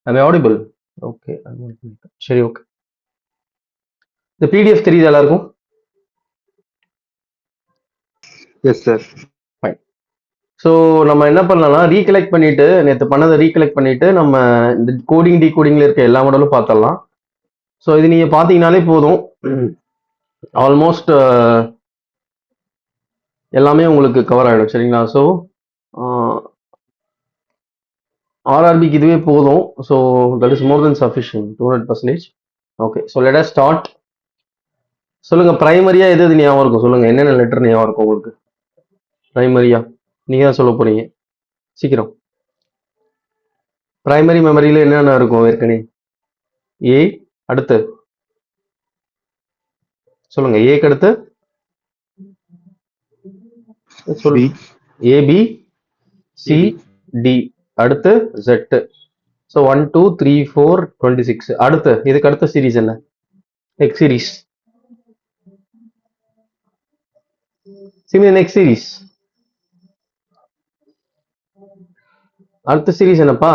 am I audible? Okay, சரி, okay. இந்த PDF தெரியுது எல்லாருக்கும்? Yes sir. ஃபைன். ஸோ நம்ம என்ன பண்ணலாம்னா ரீகலெக்ட் பண்ணிட்டு நேற்று பண்ணதை ரீகலெக்ட் பண்ணிட்டு நம்ம இந்த கோடிங் டிகோடிங்ல இருக்க எல்லா மாடலும் பார்த்துடலாம். ஸோ இது நீங்க பார்த்தீங்கனாலே போதும், ஆல்மோஸ்ட் எல்லாமே உங்களுக்கு கவர் ஆகிடும். சரிங்களா? ஸோ ஆர்ஆர்பிக்கு இதுவே போதும். So that is more then sufficient, 200%. Okay, so let as start. சொல்லுங்க, பிரைமரியா எது எது ஞாபகம் இருக்கும்? சொல்லுங்க, என்னென்ன லெட்டர் ஞாபகம் இருக்கும் உங்களுக்கு பிரைமரியா? நீங்க தான் சொல்ல போறீங்க, சீக்கிரம். பிரைமரி மெமரியில என்னென்ன இருக்கும் ஏற்கனவே? ஏ, அடுத்து சொல்லுங்க. ஏக்கு அடுத்து சொல். B, AB, C, CD, D, அடுத்து ஜெட். ஸோ 1 2 3 4 26. அடுத்து இதுக்கு அடுத்த சீரீஸ் என்ன? X series. Next series. அடுத்த சீரீஸ் என்னப்பா?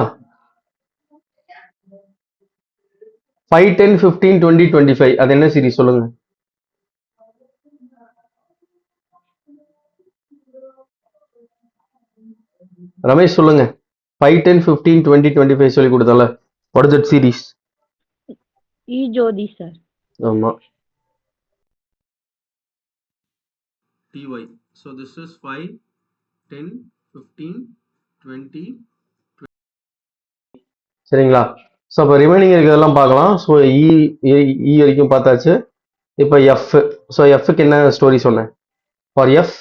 5 10 15 20 25. அது என்ன சீரீஸ் சொல்லுங்க? ரமேஷ் சொல்லுங்க. 5 10 15 20 25 சொல்லி கொடுத்தால, what is that series? E Jothi sir. ஆமா, TY. So this is 5 10 15 20. சரிங்களா? ஸோ அப்போ ரிமைனிங் இருக்கிறதெல்லாம் பார்க்கலாம். ஸோ இ வரைக்கும் பார்த்தாச்சு. இப்போ எஃப். ஸோ எஃப்க்கு என்ன ஸ்டோரி சொன்னேன்? For F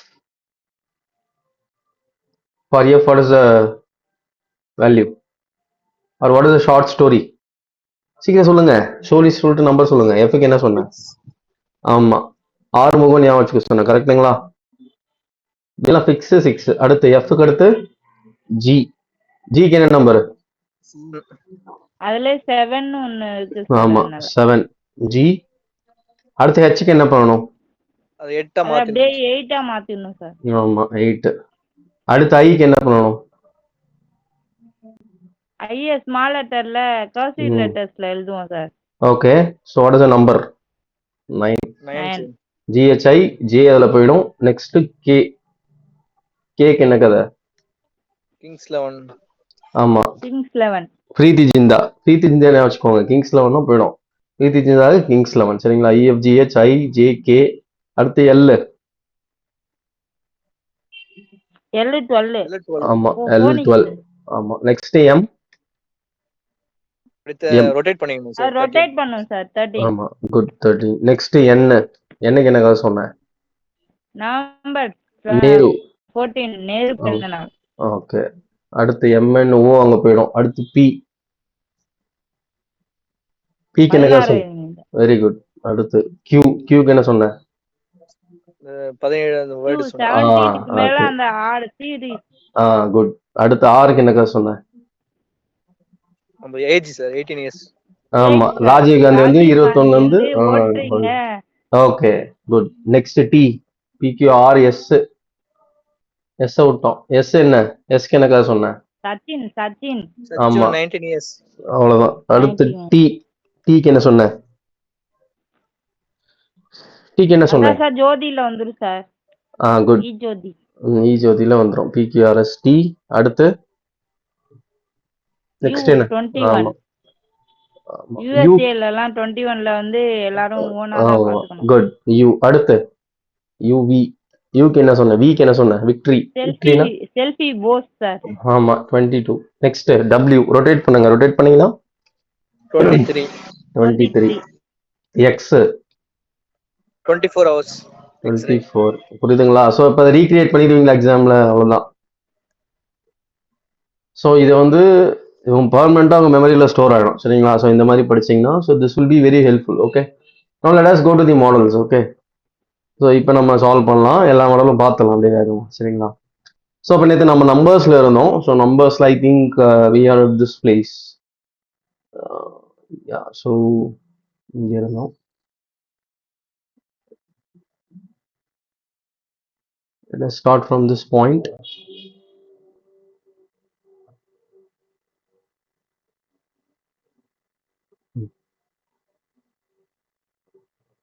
what is the value or what is the short story? சீக்கிரம் சொல்லுங்க. ஸ்டோரி சொல்லிட்டு நம்பர் சொல்லுங்க. எஃப்க்கு என்ன சொன்னேன்? ஆமா, ஆறுமுகம் ஞாபகம் வச்சுக்க சொன்னேன். கரெக்டுங்களா? இதெல்லாம் ஃபிக்ஸ் 6. அடுத்து எஃப்க்கு அடுத்து ஜி. ஜிக்கு என்ன நம்பர்? அதுல 7 ஒன்னு இருக்கு. ஆமா, 7 ஜி. அடுத்து ஹெச்க்கு என்ன பண்ணணும்? அது 8 அது அப்படியே 8 மாத்திடணும் சார். ஆமா, 8. அடுத்து ஐக்கு என்ன பண்ணணும்? ஐய ஸ்மால் லெட்டர்ல கர்சிவ் லெட்டர்ஸ்ல எழுதுவோம் sir. Okay, so what is the number? 9. 9. GHI, J அதில் போயிடும். Next K. கேக்கு என்ன கதை? கிங்ஸ் 11. ஆமா, கிங்ஸ் 11. பிரீத்தி ஜிந்தா. பிரீத்தி ஜிந்தா என்ன வச்சுக்கோங்க, கிங்ஸ் 11 போயிடும். பிரீத்தி ஜிந்தா கிங்ஸ் 11. சரிங்களா? EFGH I J K. அடுத்து எல். எல் 12. ஆமா, எல் 12. ஆமா, நெக்ஸ்ட் எம். அடுத்து ரொட்டேட் பண்ணிக்கணும் சார். ரொட்டேட் பண்ணும் சார். 13. ஆமா, குட். 13. நெக்ஸ்ட் என். என்னக்கு என்ன கதை சொன்னேன்? நம்பர் நேரு. 14 நேரு பிறந்த நாள். ஓகே, அடுத்து எம்என் ஓ அங்க போயிடும். அடுத்து பி. பிக்கு என்ன கதை சொன்னேன்? Very good. அடுத்து கியூ. கியூக்கு என்ன சொன்னேன்? 17 அந்த வேர்ட் சொன்னேன். 17க்கு மேல அந்த 6 சீரிஸ். குட். அடுத்து ஆருக்கு என்ன கதை சொன்னேன்? நம்ம ஏஜ் சார் 18 இயர்ஸ். ஆமா, ராஜீவ் காந்தி வந்து 21 வந்து. Okay, good. Next D. P Q R S. S விட்டோம். எஸ் என்ன? எஸ்க்கு என்ன கதை சொன்னேன்? சச்சின். சச்சின். ஆமா, 19 இயர்ஸ். அவ்வளவுதான். அடுத்து டி. டிக்கு என்ன சொன்னேன்? டிக்கு என்ன சொன்னேன்? சார் ஜோதில வந்துரும் சார். குட். இ ஜோதி. இ ஜோதில வந்துரும். PQRS D. அடுத்து நெக்ஸ்ட் என்ன? 21. யுஎஸ்ஏல எல்லாம் 21ல வந்து எல்லாரும் ஓனா தான் பாத்துக்கணும். குட். யூ. அடுத்து யுவி. யூக்கு என்ன சொன்ன? விக்கு என்ன சொன்ன? விக்டரி. விக்டரினா செல்ஃபி போஸ் சார். ஆமா, 22. Next W. ரொட்டேட் பண்ணுங்க. ரொட்டேட் பண்ணீங்களா? 23. 23. X 24 hours. 24. புரியுதுங்களா? ஸோ இப்போ ரீக்ரியேட் பண்ணிடுவீங்களா எக்ஸாம்ல? அவ்வளோதான். ஸோ இதை வந்து இவங்க பர்மனெண்ட்டாக அவங்க மெமரியில் ஸ்டோர் ஆகிடும். சரிங்களா? ஸோ இந்த மாதிரி படிச்சிங்கன்னா so this will be very helpful. Okay, no let us go to the models. Okay, so இப்போ நம்ம சால்வ் பண்ணலாம். எல்லா மாடலும் பார்த்துலாம் அப்படியே வேகமாக. சரிங்களா? ஸோ இப்போ நேற்று நம்ம நம்பர்ஸில் இருந்தோம். ஸோ நம்பர்ஸில் I think we are at this place. So இங்கே இருந்தோம். Let's start from this point.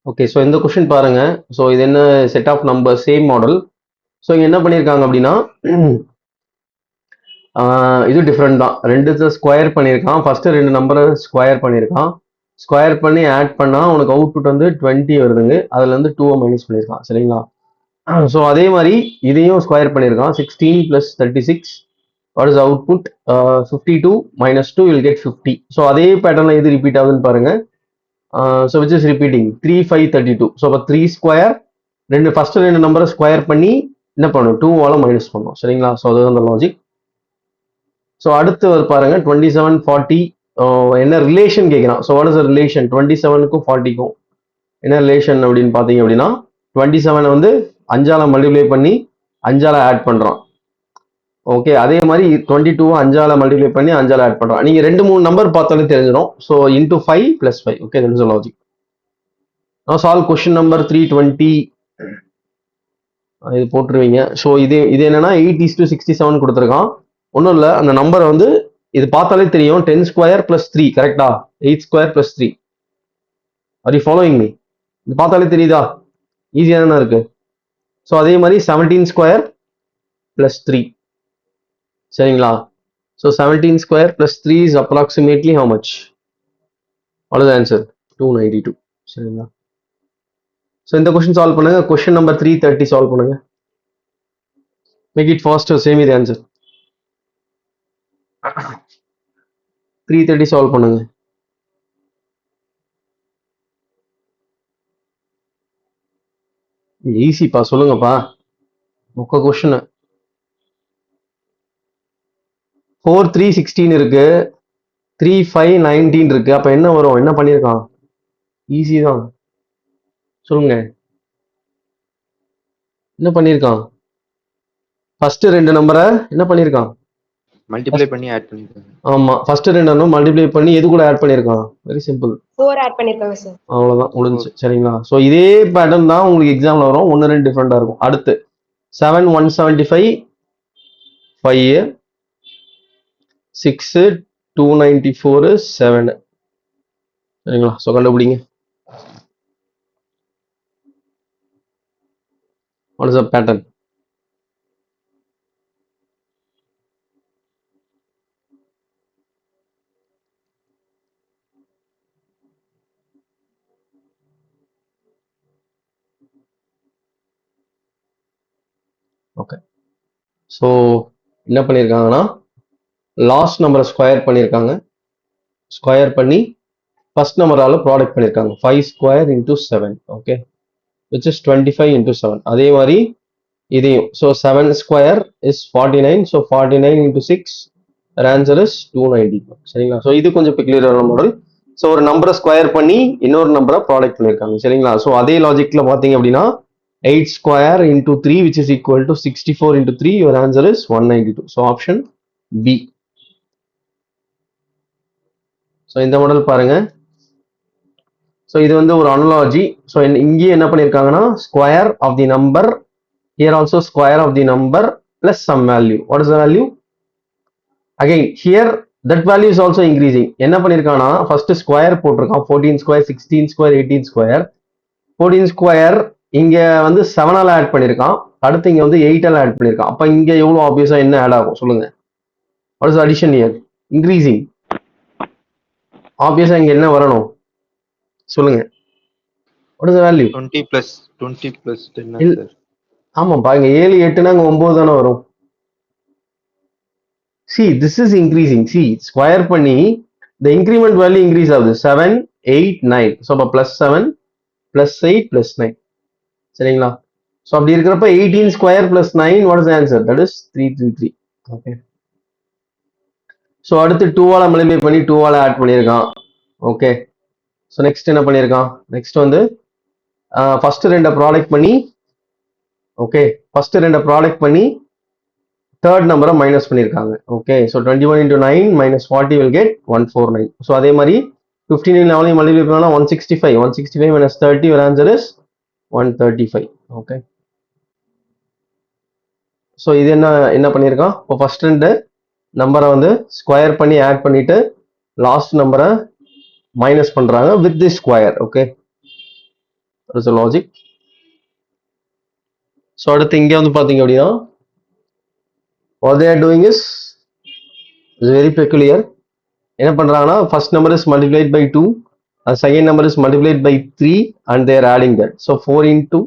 Okay, so இந்த கொஷின் பாருங்க. ஸோ இது என்ன set of number, same model. So இங்க என்ன பண்ணியிருக்காங்க அப்படின்னா இது டிஃப்ரெண்ட் தான். ரெண்டு ஸ்கொயர் பண்ணியிருக்கான். ஃபர்ஸ்ட் ரெண்டு நம்பரை ஸ்கொயர் பண்ணியிருக்கான். ஸ்கொயர் பண்ணி ஆட் பண்ணா உனக்கு அவுட்புட் வந்து 20 வருதுங்க. அதுல இருந்து 2 மைனஸ் பண்ணியிருக்கான். சரிங்களா? ஸோ அதே மாதிரி இதையும் ஸ்கொயர் பண்ணியிருக்கான். 16 plus 36. What is output? 52 minus 2 will get 50. So அதே பேட்டர்ல எது ரிப்பீட் ஆகுதுன்னு பாருங்க. So which is repeating 3, 5, 32. So அப்போ 3 ஸ்கொயர் ஃபர்ஸ்ட் ரெண்டு நம்பரை ஸ்கொயர் பண்ணி என்ன பண்ணும்? 2வால மைனஸ் பண்ணும். சரிங்களா? ஸோ அதுதான் அந்த லாஜிக். ஸோ அடுத்து பாருங்க 27, 40. என்ன ரிலேஷன் கேட்குறான். ஸோ வாட் இஸ் ரிலேஷன் 27க்கும் 40க்கும் என்ன ரிலேஷன் அப்படின்னு பார்த்தீங்க அப்படின்னா 27 வந்து 5ஆல மல்டிப்ளை பண்ணி 5ஆல ஆட் பண்றான். ஓகே, அதே மாதிரி 22 5ஆல மல்டிப்ளை பண்ணி 5ஆல ஆட் பண்றான். நீங்க 2-3 நம்பர் பார்த்தாலே தெரிஞ்சிடும். So into 5 + 5. Okay, that is logic. Now solve question number 320. இது போட்டுருவீங்க. ஸோ இது என்னன்னா 8:67 கொடுத்துருக்கான். ஒன்றும் இல்லை, அந்த நம்பரை வந்து இது பார்த்தாலே தெரியும். 10 ஸ்கொயர் + 3 கரெக்டா? 8 square + 3. Are you following me? இது பார்த்தாலே தெரியுதா? ஈஸியாக தானே இருக்கு. ஸோ அதே மாதிரி 17 ஸ்கொயர் + 3. சரிங்களா? So 17 square + 3 is approximately how much? What is answer? 292. சரிங்களா? ஸோ இந்த கொஸ்டின் சால்வ் பண்ணுங்க. கொஸ்டின் நம்பர் 330 சால்வ் பண்ணுங்க. மேக் இட் ஃபாஸ்டர், சேம் இது ஆன்சர். 330 சால்வ் பண்ணுங்க. ஈஸிப்பா, சொல்லுங்கப்பா. மொக்க கொஸ்டின். 4, 3, 16 இருக்கு. 3, 5, 19 இருக்கு. அப்ப என்ன வரும்? என்ன பண்ணியிருக்கான்? ஈஸி தான். சொல்லுங்க, என்ன பண்ணியிருக்கான்? ஃபர்ஸ்ட் ரெண்டு நம்பரை என்ன பண்ணியிருக்கான்? மல்டிப்ளை பண்ணி ஆட் பண்ணிருக்காங்க. ஆமா, ஃபர்ஸ்ட் ரெண்டு நம்பர் மல்டிப்ளை பண்ணி எது கூட ஆட் பண்ணியிருக்கான்? Very simple. 4 ஆட் பண்ணிருக்காங்க சார். அவ்வளவுதான், முடிஞ்சு. சரிங்களா? ஸோ இதே பேட்டர்ன் தான் உங்களுக்கு எக்ஸாம்ல வரும். 1-2 டிஃப்ரெண்டா இருக்கும். அடுத்து 7, 175, 5, 6, 294, 7. சரிங்களா? ஸோ கண்டுபிடிங்க. What is the pattern? Okay, so என்ன பண்ணியிருக்காங்கன்னா லாஸ்ட் நம்பரை ஸ்கொயர் பண்ணியிருக்காங்க. ஸ்கொயர் பண்ணி ஃபர்ஸ்ட் நம்பரால ப்ராடக்ட் பண்ணியிருக்காங்க. 5 square into 7. Okay, which is 25 into 7. அதே மாதிரி இதையும். So 7 square is 49. So 49 into 6. Answer is 290. சரிங்களா? ஸோ இது கொஞ்சம் பெக்யூலியரான மாடல். ஸோ ஒரு நம்பரை ஸ்கொயர் பண்ணி இன்னொரு நம்பரை ப்ராடக்ட் பண்ணியிருக்காங்க. சரிங்களா? ஸோ அதே லாஜிக்ல பார்த்தீங்க அப்படின்னா 8 square into 3 which is equal to 64 into 3. Your answer is 192. So option B. So இந்த மாடல் பாருங்க. ஸோ இது வந்து ஒரு அனாலஜி. ஸோ இங்கேயே என்ன பண்ணியிருக்காங்கன்னா square of the number, here also square of the number plus some value. What is the value? Again here that value is also increasing. என்ன பண்ணியிருக்காங்கன்னா ஃபர்ஸ்ட் ஸ்கொயர் போட்டிருக்கான். 14 ஸ்கொயர், 16 ஸ்கொயர், 18 ஸ்கொயர். 14 ஸ்கொயர் இங்க வந்து 7ஆல add பண்ணியிருக்கான். அடுத்து இங்க வந்து 8ஆல add பண்ணியிருக்கான். அப்ப இங்க எவ்வளவு ஆப்வியஸா என்ன ஆட் ஆகும் சொல்லுங்க? What is addition here? Increasing. ஆப்வியஸா இங்க என்ன வரணும் சொல்லுங்க? What is the value? 20 plus 10 sir. ஆமாப்பா, இங்க 7, 8னா இங்க 9 தானே வரும். See, this is increasing. See, square பண்ணி the increment value increase ஆகுது. 7, 8, 9. ஸோ அப்ப +7, +8, +9. சரிங்களா? ஸோ அப்படி இருக்கிறப்ப 18 square + 9, what is answer? That is 333. Okay, so அடுத்து 2ஆல மல்டிப்ளை பண்ணி 2ஆல ஆட் பண்ணியிருக்கான். ஓகே, ஸோ நெக்ஸ்ட் என்ன பண்ணியிருக்கான்? நெக்ஸ்ட் வந்து ஃபர்ஸ்ட் ரெண்டை ப்ராடக்ட் பண்ணி, ஓகே, ஃபர்ஸ்ட் ரெண்டை ப்ராடக்ட் பண்ணி தேர்ட் நம்பரை மைனஸ் பண்ணியிருக்காங்க. Okay, so 21 into 9 minus 40 will get 149. So அதே மாதிரி 15 லெவலையும் மல்டிப்ளை பண்ணா 165. 165 minus 30, your answer is 135. Okay, so இது என்ன பண்ணியிருக்கான்? இப்போ ஃபர்ஸ்ட் ரெண்டு நம்பரை வந்து ஸ்கொயர் பண்ணி ஆட் பண்ணிட்டு லாஸ்ட் நம்பரை மைனஸ் பண்றாங்க with the square. Okay, That is the logic. So அடுத்து இங்கே வந்து பார்த்தீங்க அப்படின்னா what they are doing is very peculiar. என்ன பண்ணுறாங்கன்னா first number is multiplied by 2, second number is multiplied by 3 and they're adding that. So 4 into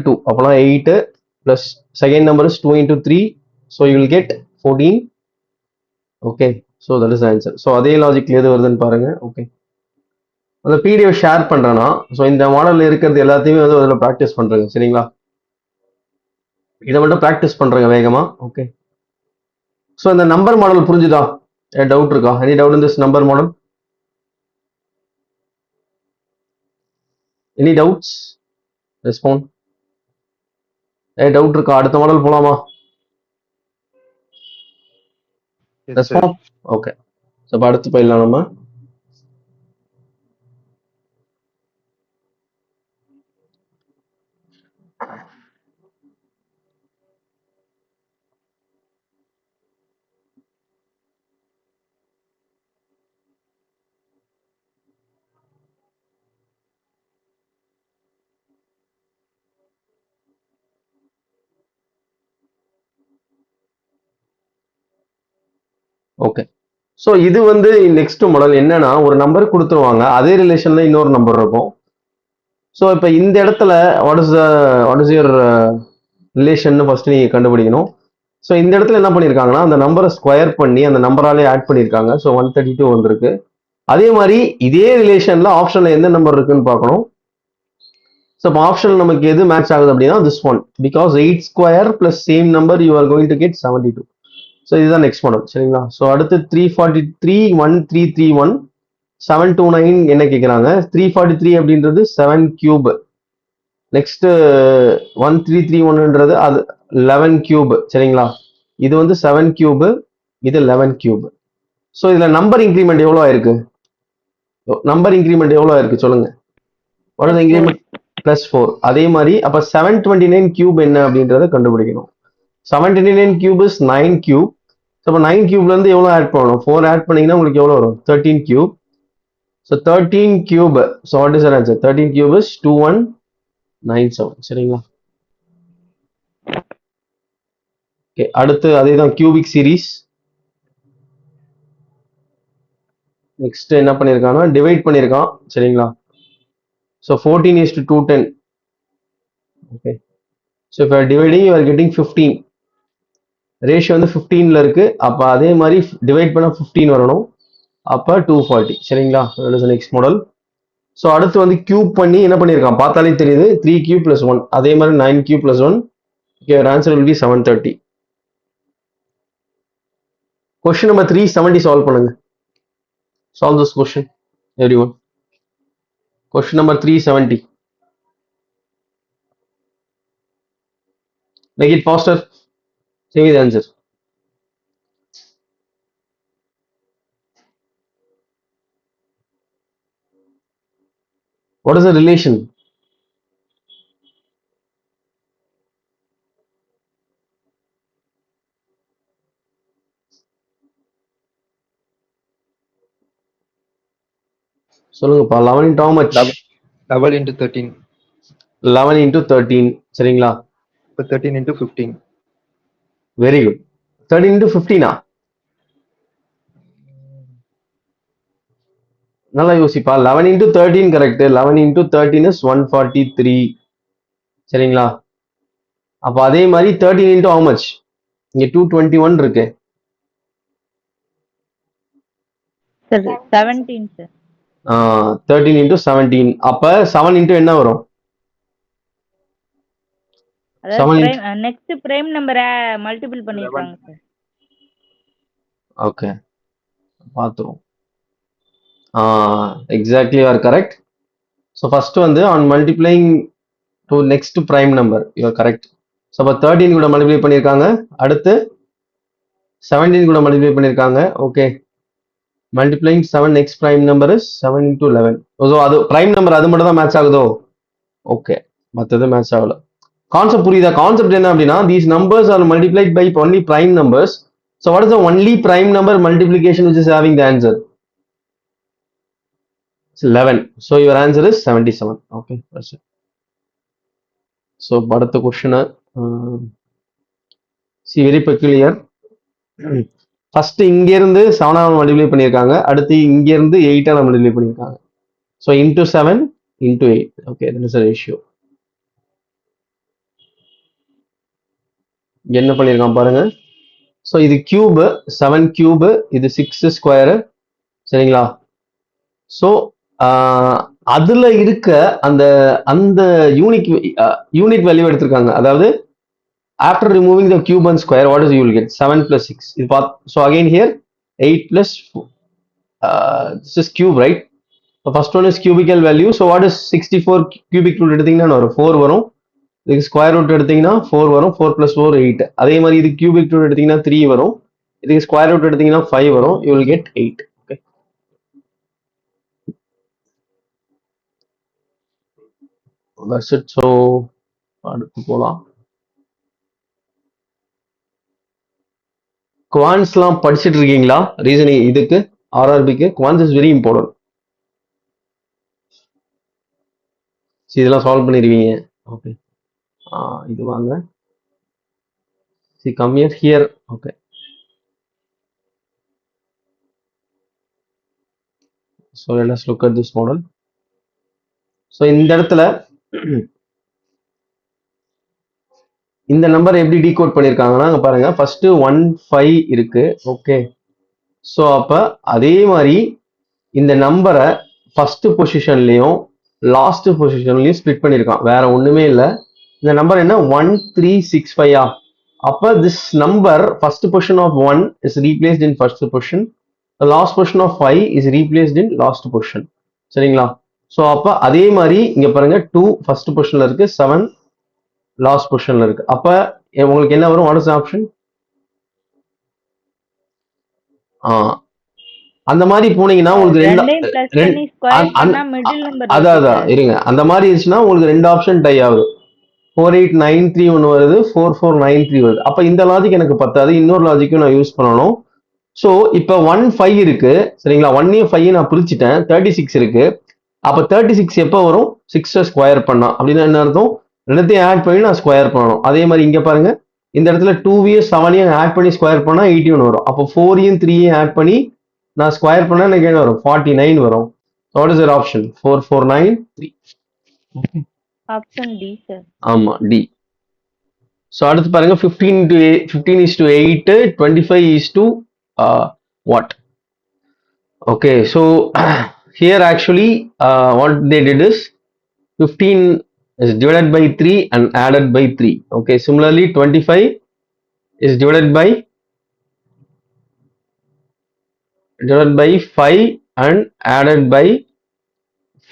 2 அப்போலாம் 8 plus second number is 2 into 3, so you will get 14. Okay, so that is answer. So அதே logic எது வருதுன்னு பாருங்க. Okay, அந்த PDF share பண்ணுறேன்னா so இந்த மாடலில் இருக்கிறது எல்லாத்தையுமே வந்து அதில் ப்ராக்டிஸ் பண்ணுறேங்க. சரிங்களா, இதை மட்டும் ப்ராக்டிஸ் பண்ணுறேங்க வேகமாக. ஓகே, ஸோ இந்த நம்பர் மாடல் புரிஞ்சுதா? டவுட் இருக்கா? Any doubt in this number model? Any doubts? Respond. Doubt இருக்கா? அடுத்த மாடல் போலாமா? Yes, sir. Respond. Okay, so இப்போ அடுத்து போயிடலாம் நம்ம. ஓகே, ஸோ இது வந்து நெக்ஸ்ட் மாடல் என்னன்னா, ஒரு நம்பர் கொடுத்துருவாங்க, அதே ரிலேஷன்ல இன்னொரு நம்பர் இருக்கும். ஸோ இப்போ இந்த இடத்துல what is your relation first நீங்க கண்டுபிடிக்கணும். ஸோ இந்த இடத்துல என்ன பண்ணியிருக்காங்கன்னா, அந்த நம்பரை ஸ்கொயர் பண்ணி அந்த நம்பராலே ஆட் பண்ணியிருக்காங்க. ஸோ 132 வந்திருக்கு. அதே மாதிரி இதே ரிலேஷன்ல ஆப்ஷன்ல எந்த நம்பர் இருக்குன்னு பார்க்கணும். ஸோ இப்போ ஆப்ஷன் நமக்கு எது மேட்ச் ஆகுது அப்படின்னா this one, because 8 square plus same number you are going to get 72. So இதுதான் நெக்ஸ்ட் மாடல். சரிங்களா, ஸோ அடுத்து 343 1331 729 என்ன கேட்குறாங்க? 343 அப்படின்றது 7 கியூப். நெக்ஸ்ட் 1331ன்றது அது 11 கியூப். சரிங்களா, இது வந்து 7 கியூப், இது 11 கியூப். ஸோ இதில் நம்பர் இன்க்ரிமெண்ட் எவ்வளோ ஆயிருக்கு? நம்பர் இன்க்ரிமெண்ட் எவ்வளோ ஆயிருக்கு சொல்லுங்க. What is increment? +4. அதே மாதிரி அப்போ 729 கியூப் என்ன அப்படின்றத கண்டுபிடிக்கணும். 729 கியூப் இஸ் 9 கியூப். ஸோ இப்போ 9 கியூப்ல இருந்து எவ்வளோ ஆட் பண்ணணும்? 4 ஆட் பண்ணீங்கன்னா உங்களுக்கு எவ்வளோ வரும்? 13 cube. So 13 cube. So what is answer? 13 cube is 2197. சரிங்களா, ஓகே. அடுத்து அதே தான் கியூபிக் சீரீஸ். நெக்ஸ்ட் என்ன பண்ணியிருக்காங்கன்னா டிவைட் பண்ணியிருக்கான். சரிங்களா, ஸோ 14:210. ஓகே, ஸோ இப்போ dividing you are getting 15. Ratio வந்து 15ல இருக்கு. அப்போ அதே மாதிரி டிவைட் பண்ண 15 வரணும். அப்போ 240. சரிங்களா, நெக்ஸ்ட் மாடல். ஸோ அடுத்து வந்து கியூப் பண்ணி என்ன பண்ணியிருக்கான் பார்த்தாலே தெரியுது. 3 கியூப் + 1, அதே மாதிரி 9 cube + 1. Okay, answer will be 730. Question number 370 solve பண்ணுங்க. Solve this question everyone. Question number 370. Make it faster. Say me the answer. What is the relation? சொல்லுங்கப்பா. 11 into how much? 11 into 13. 11 into 13. சரிங்களா, இப்போ 13 into 15. Very good. 13 into 15. நல்லா யோசிப்பா. 11 into 13 correct. 11 into 13 is 143. சரிங்களா, அப்ப அதே மாதிரி 13 into how much? இங்க 221 இருக்கு. Sir 17 sir. 13 into 17. அப்ப 7 into என்ன வரும்? அதாவது நெக்ஸ்ட் பிரைம் நம்பரை மல்டிபிள் பண்ணிருக்காங்க சார். ஓகே, பாத்துறோம். Exactly you are correct. So first வந்து on multiplying to next prime number you are correct. So அப்போ 13 கூட மல்டிப்ளை பண்ணியிருக்காங்க. அடுத்து 17 கூட மல்டிப்ளை பண்ணியிருக்காங்க. Okay, multiplying 7 next prime number is 7 into 11. So அது பிரைம் நம்பர், அது மட்டும் தான் மேட்ச் ஆகுதோ? ஓகே, மற்றது மேட்ச் ஆகல. கான்செப்ட் புரியுதா? கான்செப்ட் என்ன அப்படின்னா these numbers are multiplied by only prime numbers. So what is the only prime number multiplication which is having the answer? It's 11. So your answer is 77. Okay, that's it. So அடுத்த question see very peculiar. First இங்க இருந்து 7 multiply பண்ணிருக்காங்க, அடுத்து இங்க இருந்து 8 multiply பண்ணிருக்காங்க. So into 7 into 8. Okay, that is the ratio. என்ன பண்ணிருக்கான் பாருங்க. ஸோ இது கியூபு 7 கியூபு, இது 6 ஸ்கொயரு, சரிங்களா? ஸோ அதுல இருக்க அந்த அந்த யூனிட் வேல்யூ எடுத்திருக்காங்க. அதாவது after removing the cube and square what is you will get 7 plus 6. இது so again here 8 plus this is cube, right? The first one is cubical value. So what is 64 cubic root எடுத்தீங்கன்னா ஒரு 4 வரும். இதுக்கு square root எடுத்தீங்கன்னா 4 வரும். 4 plus 4 8. அதே மாதிரி இது கியூபிக் ரூட் எடுத்தீங்கன்னா 3 வரும். இதுக்கு ஸ்கொயர் ரூட் எடுத்தீங்கன்னா 5 வரும். You will get 8. Okay, that's it. So அடுத்து போலாம். குவான்ஸ்லாம் படிச்சுட்டு இருக்கீங்களா? ரீசனிங் இதுக்கு ஆர்ஆர்பிக்கு குவான்ஸ் இஸ் வெரி இம்பார்ட்டன்ட். இதெல்லாம் சால்வ் பண்ணிருவீங்க. ஓகே, இது வாங்க. See, come here. Okay. So let us look at this model. So இந்த இடத்துல இந்த நம்பர் எப்படி டீகோட் பண்ணிருக்காங்கன்னா பாருங்க. ஃபர்ஸ்ட் 1 5 இருக்கு. ஓகே, ஸோ அப்ப அதே மாதிரி இந்த நம்பரை ஃபர்ஸ்ட் பொசிஷன்லயும் லாஸ்ட் பொசிஷன்லயும் ஸ்பிளிட் பண்ணிருக்கான். வேற ஒண்ணுமே இல்லை. இந்த நம்பர் என்ன 1 3 6 5. அப்ப this number first position of 1 is replaced in first position, last position of 5 is replaced in last position, சரிங்களா? ஸோ அப்ப அதே மாதிரி இங்க பாருங்க 2 ஃபர்ஸ்ட் பொசிஷன்ல இருக்கு, 7 லாஸ்ட் பொசிஷன்ல இருக்கு. அப்ப உங்களுக்கு என்ன வரும்? What is option? அந்த மாதிரி போனீங்கன்னா உங்களுக்கு அதான் இருங்க. அந்த மாதிரி இருந்துச்சுன்னா உங்களுக்கு 2 ஆப்ஷன் டை ஆகுது. 4893 ஒன்று வருது, 4493 வருது. அப்ப இந்த லாஜிக் எனக்கு பத்தாது, இன்னொரு லாஜிக்கும் நான் யூஸ் பண்ணணும். ஸோ இப்போ 1 5 இருக்கு, சரிங்களா? 1 5 நான் பிரிச்சுட்டேன். 36 இருக்கு. அப்ப 36 எப்போ வரும்? 6 ஸ்கொயர் பண்ணா அப்படின்னா என்ன அர்த்தம்? ரெண்டுத்தையும் ஆட் பண்ணி நான் ஸ்கொயர் பண்ணணும். அதே மாதிரி இங்க பாருங்க, இந்த இடத்துல 2 7 ஆட் பண்ணி ஸ்கொயர் பண்ணா 81 வரும். அப்போ 4 3 ஆட் பண்ணி நான் ஸ்கொயர் பண்ணா எனக்கு என்ன வரும்? 49 வரும். What is your option? 4493. Option D sir. ஆமா, டி. ஸோ அடுத்து பாருங்க 15 is to 8, 25 is to what? Okay, so here actually what they did is 15 is divided by 3 and added by 3. Okay, similarly 25 is divided by 5 and added by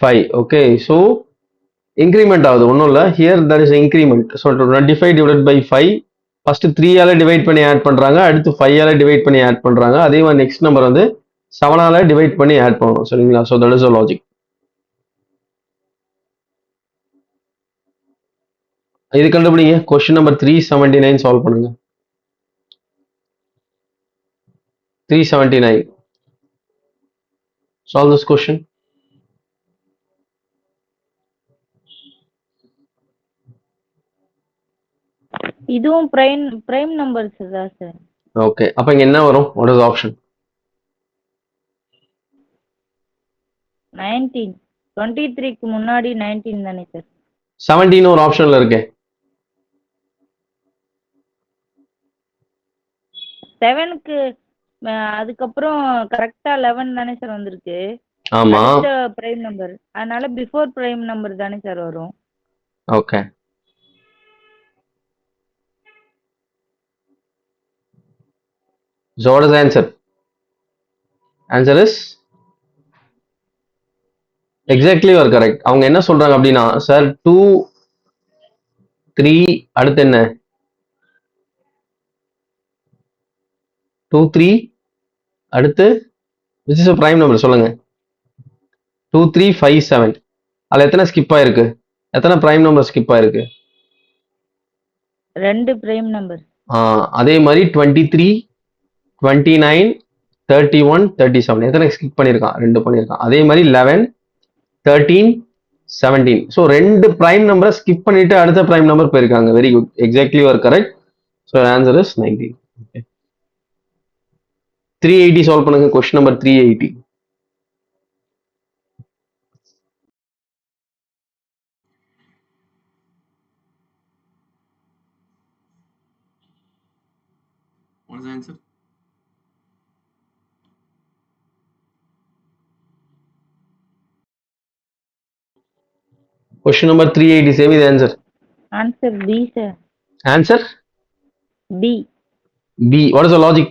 5. Okay, so increment ஆகுது, ஒன்றும் இல்லை. Here there is increment. So 25 divided by 5, first 3 ஆல divide பண்ணி add பண்றாங்க, அடுத்து 5 ஆல divide பண்ணி add பண்றாங்க. அதே மாதிரி நெக்ஸ்ட் நம்பர் வந்து 7 ஆல டிவைட் பண்ணி ஆட் பண்ணணும், சரிங்களா? So that is a logic. இது கண்டுபிடிங்க. கொஸ்டின் நம்பர் 379 சால்வ் பண்ணுங்க. 379. Solve this question. இதுவும் பிரைம் நம்பர்ஸ் தான் சார். ஓகே, அப்ப இங்க என்ன வரும்? What is option? 19. 23க்கு முன்னாடி 19 தானே சார்? 17 ஒரு ஆப்ஷன்ல இருக்கு. 7க்கு அதுக்கப்புறம் கரெக்டா 11 தானே சார் வந்திருக்கு? ஆமா, பிரைம் நம்பர், அதனால பிஃபோர் பிரைம் நம்பர் தானே சார் வரும்? Okay. So what is the answer? Answer is exactly you are correct. அவங்க என்ன சொல்றாங்க அப்படின்னா, சார் 2 3 அடுத்து என்ன 2 3 அடுத்து which is a prime number சொல்லுங்க. 2 3 5 7 அதுல எத்தனை ஸ்கிப் ஆயிருக்கு? எத்தனை பிரைம் நம்பர் ஸ்கிப் ஆயிருக்கு? 2 பிரைம் நம்பர். அதே மாதிரி 23 29 31 37 எத்தனை ஸ்கிப் பண்ணியிருக்கான்? 2 பண்ணியிருக்கான். அதே மாதிரி 11 13, 17. ஸோ ரெண்டு ப்ரைம் நம்பரை ஸ்கிப் பண்ணிட்டு அடுத்த ப்ரைம் நம்பர் போயிருக்காங்க. Very good, exactly you are correct. So answer is 19. 380 solve பண்ணுங்க. Question number 380. What is the answer? Question number 380. Say me the answer. Answer B, sir. Answer B. B. What is the logic?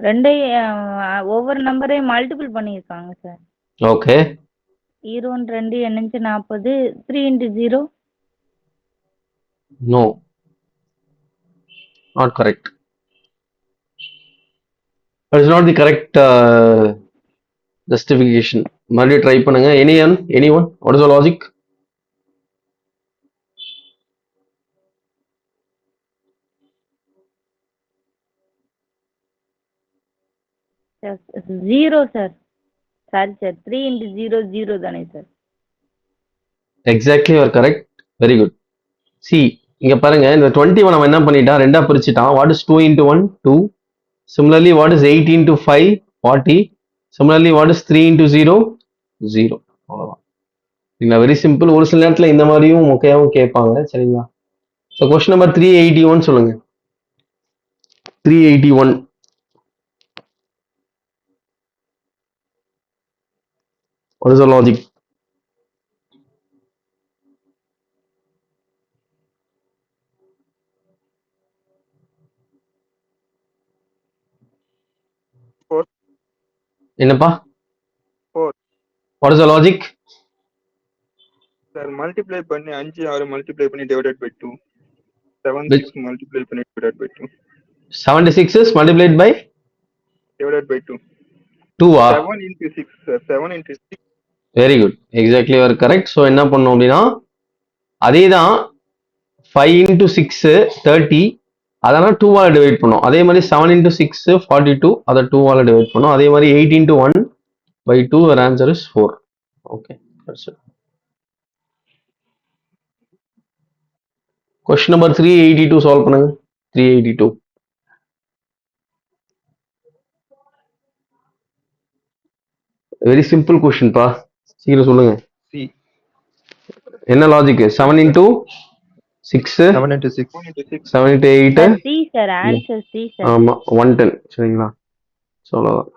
ரெண்டை ஒவ்வொரு நம்பரையும் multiple பண்ணியிருக்காங்க sir. Okay. 22 எண்ணஞ்சு 40 3 into 0. No. Not correct. That is not the correct justification. மறுபடியும் try பண்ணுங்க. Anyone? What is the logic? Yes, 0 sir. Sorry sir. 3 into 0 0 தானே sir. Exactly, you are correct. Very good. See, இங்க பாருங்க, இந்த 21 நம்ம என்ன பண்ணிட்டான், ரெண்டா பிரிச்சுட்டான். What is 2 into 1? 2. Similarly, what is 8 into 5? 40. Similarly, what is 3 into 0? 0. அவ்வளவுதான். சரிங்களா, வெரி சிம்பிள். ஒரு சில நேரத்துல இந்த மாதிரியும் மொக்கையாவும் கேட்பாங்க. சரிங்களா. ஸோ கொஸ்டின் நம்பர் 381 சொல்லுங்க. 381. What is the logic? என்னப்பா? 4. What is the logic? Sir, multiply பண்ணி 5 6 multiply பண்ணி divided by 2. 7 Which 6 multiply பண்ணி divided by 2. 76 is multiplied by Divided by 2. 2. 7 into 6, sir. 7 into 6. Very good, exactly you are correct. So என்ன பண்ணோம் அப்படின்னா, அதே தான் 5 into 6 30, அதனால் 2ஆல் டிவைட் பண்ணோம். அதே மாதிரி 7 into 6 42, அதை 2ஆல் டிவைட் பண்ணோம். அதே மாதிரி 8 into 1 by 2, our answer is 4. Okay, that's it. Question number 382 solve பண்ணுங்க. 382. வெரி சிம்பிள் கொஸ்டின் பா, சீக்கிரம் சொல்லுங்க. C. என்ன logic? 7 into 6, 7 into 6. 7 into 8, Sir, C sir. Answer C sir. ஆமா 110. சரிங்களா, சொல்லலாம்.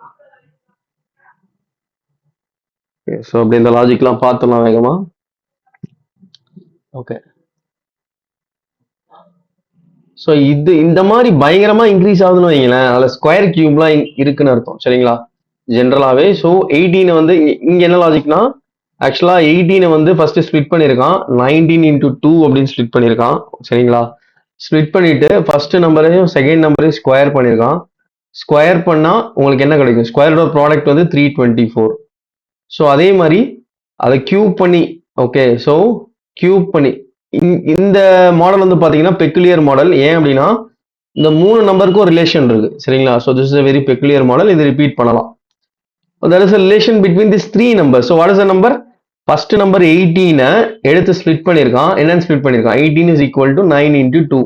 ஸோ அப்படி இந்த லாஜிக்லாம் பார்த்துலாம் வேகமா. ஓகே, ஸோ இது இந்த மாதிரி பயங்கரமா இன்க்ரீஸ் ஆகுதுன்னு வைங்களேன், அதில் ஸ்கொயர் கியூப்லாம் இருக்குன்னு அர்த்தம். சரிங்களா, ஜென்ரலாகவே. ஸோ 18 வந்து இங்க என்ன லாஜிக்னா, ஆக்சுவலா 18 வந்து ஃபர்ஸ்ட் ஸ்ப்ளிட் பண்ணியிருக்கான். 19 into 2 அப்படின்னு ஸ்ப்ளிட் பண்ணியிருக்கான். சரிங்களா, ஸ்ப்ளிட் பண்ணிட்டு ஃபர்ஸ்ட் நம்பரையும் செகண்ட் நம்பரையும் ஸ்கொயர் பண்ணியிருக்கான். ஸ்கொயர் பண்ணா உங்களுக்கு என்ன கிடைக்கும்? ஸ்கொயரோட ப்ராடக்ட் வந்து 324. ஸோ அதே மாதிரி அதை கியூப் பண்ணி, ஓகே, ஸோ கியூப் பண்ணி இந்த மாடல் வந்து பார்த்தீங்கன்னா பெக்குலியர் மாடல். ஏன் அப்படின்னா இந்த 3 நம்பருக்கும் ரிலேஷன் இருக்கு. சரிங்களா, so this is a very peculiar model. இது ரிப்பீட் பண்ணலாம். there is a relation between these 3 numbers. so what is the number? first number 18 எடுத்து ஸ்ப்ளிட் பண்ணியிருக்கான். என்னன்னு ஸ்ப்ளிட் பண்ணியிருக்கான்? 18 is equal to 9 into 2.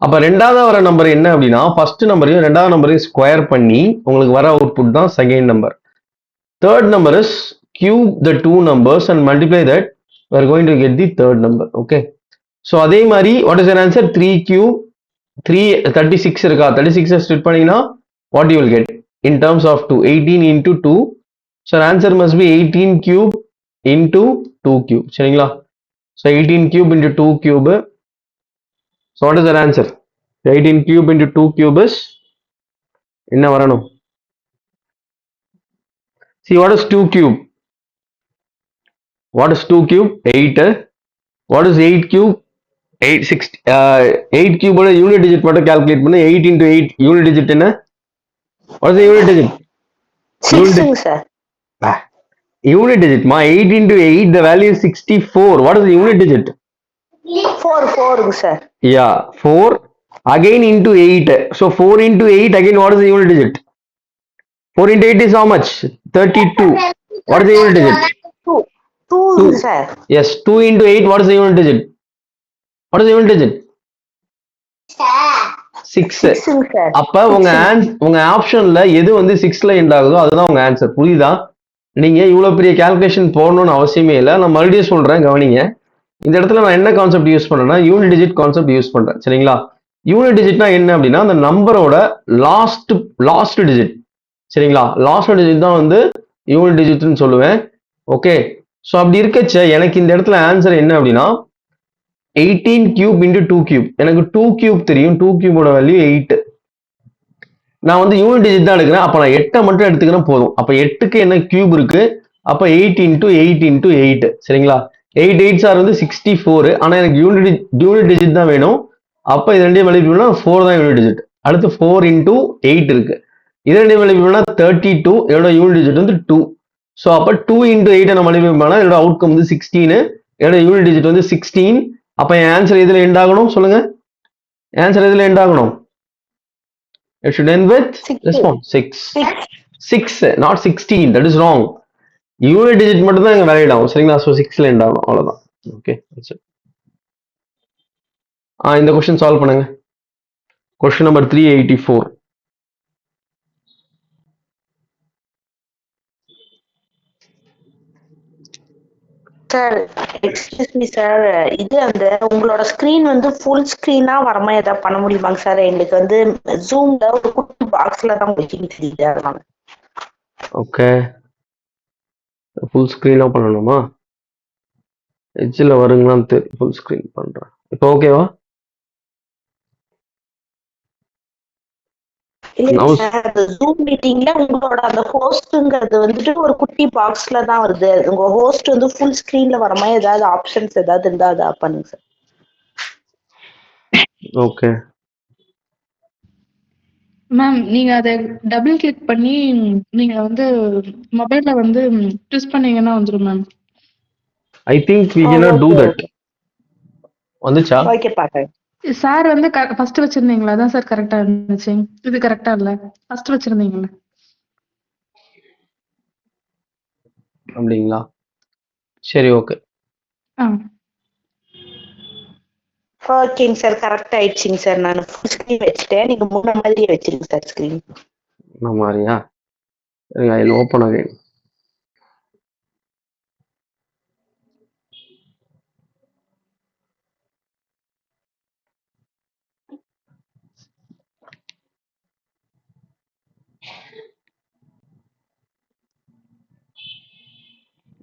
அப்ப ரெண்டாவது வர நம்பர் என்ன அப்படின்னா, ஃபர்ஸ்ட் நம்பரையும் ரெண்டாவது நம்பரையும் ஸ்கொயர் பண்ணி உங்களுக்கு வர அவுட்புட் தான் second number. Third number is cube the two numbers and multiply that, we are going to get the third number. okay, so அதே மாதிரி what is your answer? 3 cube 36 இருக்கா, 36 ஸ்ப்ளிட் பண்ணீங்கன்னா what you will get in terms of 2? 18 into 2. so answer must be 18 cube into 2 cube. சரிங்களா, so 18 cube into 2 cube. so what is the answer? 18 cube into 2 cube is என்ன வரணும்? see, what is 2 cube? what is 2 cube? 8. what is 8 cube? 8 cube ஓட unit digit மட்டும் calculate பண்ணு. 8 into 8 unit digit என்ன? what is the unit digit? 6 sir. unit digit ma, 8 into 8 the value is 64. what is the unit digit? 4 sir. yeah, 4 again into 8. so 4 into 8 again, what is the unit digit? 4 into 8 is how much? 32. What is the unit digit? 2. 2, Two. sir. Yes, 2 into 8. What is the unit digit? What is the unit digit? 6. 6, sir. அப்ப உங்க ஆப்ஷன்ல எது வந்து 6ல end ஆகுதோ அதுதான் உங்க answer. புரியுதா? நீங்க இவ்வளவு பெரிய கால்குலேஷன் போடணும்னு அவசியமே இல்லை. நான் மறுபடியும் சொல்றேன், கவனிங்க. இந்த இடத்துல நான் என்ன கான்செப்ட் யூஸ் பண்றேன்னா யூனிட் டிஜிட் கான்செப்ட் யூஸ் பண்றேன். சரிங்களா? யூனிட் டிஜிட்னா என்ன அப்படின்னா அந்த நம்பரோட லாஸ்ட் டிஜிட். சரிங்களா? லாஸ்ட் டிஜிட் தான் வந்து யூனிட் டிஜிட்னு சொல்லுவேன். ஓகே, ஸோ அப்படி இருக்கச்ச எனக்கு இந்த இடத்துல ஆன்சர் என்ன அப்படின்னா 18 கியூப் இன்டு 2 கியூப். எனக்கு 2 கியூப் தெரியும். 2 கியூபோட வேல்யூ 8. நான் வந்து யூனிட் டிஜிட் தான் எடுக்கிறேன். அப்ப நான் 8 மட்டும் எடுத்துக்கிறேன் போதும். அப்ப 8க்கு என்ன கியூப் இருக்கு? அப்ப 8 இன்டு 8 இன்டு 8. சரிங்களா? 8 8 சார் வந்து 64. ஆனா எனக்கு யூனிட் டிஜிட் தான் வேணும். அப்ப இது ரெண்டையும் மல்டிப்ளை 4 தான் யூனிட் டிஜிட். அடுத்து 4 இன்டு 8 இருக்கு. இது ரெண்டையும் மல்டிப்ளை 32. என்னோட யூனிட் டிஜிட் வந்து 2. ஸோ அப்ப 2 இன்டு 8 நான் மல்டிப்ளை பண்ணா என்னோட அவுட்கம் வந்து 16. என்னோட யூனிட் டிஜிட் வந்து 16. அப்ப என் ஆன்சர் எதுல எண்ட் ஆகணும் சொல்லுங்க? ஆன்சர் எதுல எண்ட் ஆகணும்? It should end with 6. response 6, not 16. That is wrong. Unit digit மட்டும் தான் இங்க வேலிட் ஆகும். சரிங்களா? ஸோ 6ல எண்ட் ஆகும். அவ்வளவுதான். ஓகே, இந்த கொஸ்டின் சால்வ் பண்ணுங்க. Question number 384. Sir excuse me sir, இது அந்த உங்களோட ஸ்கிரீன் வந்து ஃபுல் ஸ்கிரீனா வரமா ஏதாவது பண்ண முடியுமாங்க சார்? எனக்கு வந்து ஜூம்ல ஒரு குட்டி பாக்ஸ்ல தான் வச்சுக்கிட்டு தெரியுது அதனால. ஓகே, ஃபுல் ஸ்கிரீனா பண்ணணுமா? எட்ஜில் வருங்களான்னு தெரியும். ஃபுல் ஸ்கிரீன் பண்றேன். இப்போ ஓகேவா? இல்ல சார், ஜூம் மீட்டிங்ல உங்களோட அந்த ஹோஸ்ட்ங்கிறது வந்துட்டு ஒரு குட்டி பாக்ஸ்ல தான் வருது. உங்க ஹோஸ்ட் வந்து ஃபுல் ஸ்கிரீன்ல வர மாதிரி ஏதாவது ஆப்ஷன்ஸ் ஏதாவது இருந்தா அதை பண்ணுங்க சார். ஓகே மேம், நீங்க அதை டபுள் கிளிக் பண்ணி நீங்க வந்து மொபைல்ல வந்து ட்விஸ்ட் பண்ணீங்கன்னா வந்துரும் ma'am. I think we cannot do that. வந்துச்சா? ஓகே பாக்கிறேன். சார் வந்து ஃபர்ஸ்ட் வச்சிருந்தீங்களா? அதான் சார் கரெக்டா இருந்துச்சு. இது கரெக்டா இல்ல. ஃபர்ஸ்ட் வச்சிருந்தீங்களா? அப்படிங்களா? சரி, ஓகே. ஓகேங்க சார், கரெக்ட் ஆயிடுச்சுங்க சார். நான் ஃபுல் ஸ்கிரீன் வச்சுட்டேன். நீங்க முன்ன மாதிரியே வச்சிருங்க சார் ஸ்கிரீன். இந்த மாதிரியா? I will open again.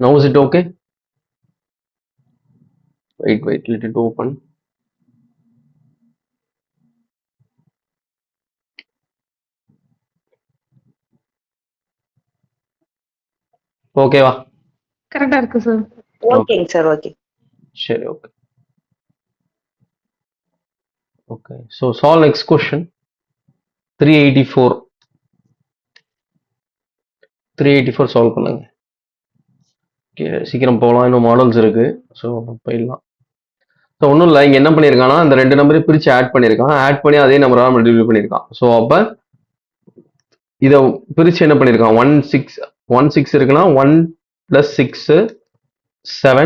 Now is it okay? Wait, let it open. ஓகேவா? கரெக்டா இருக்கு சார். ஓகேங்க சார், ஓகே. சரி, okay. Okay, so solve next question. 384 solve பண்ணுங்க. ஓகே, சீக்கிரம் போகலாம். இன்னும் மாடல்ஸ் இருக்கு. ஸோ போயிடலாம். ஸோ ஒன்றும் இல்லை, இங்கே என்ன பண்ணியிருக்கான்னா அந்த ரெண்டு நம்பரையும் பிரித்து ஆட் பண்ணியிருக்கான். ஆட் பண்ணி அதே நம்பராக மல்டிப்ளை பண்ணியிருக்கான். ஸோ அப்போ இதை பிரித்து என்ன பண்ணியிருக்கான்? 1 6 இருக்குன்னா 1 + 6 7.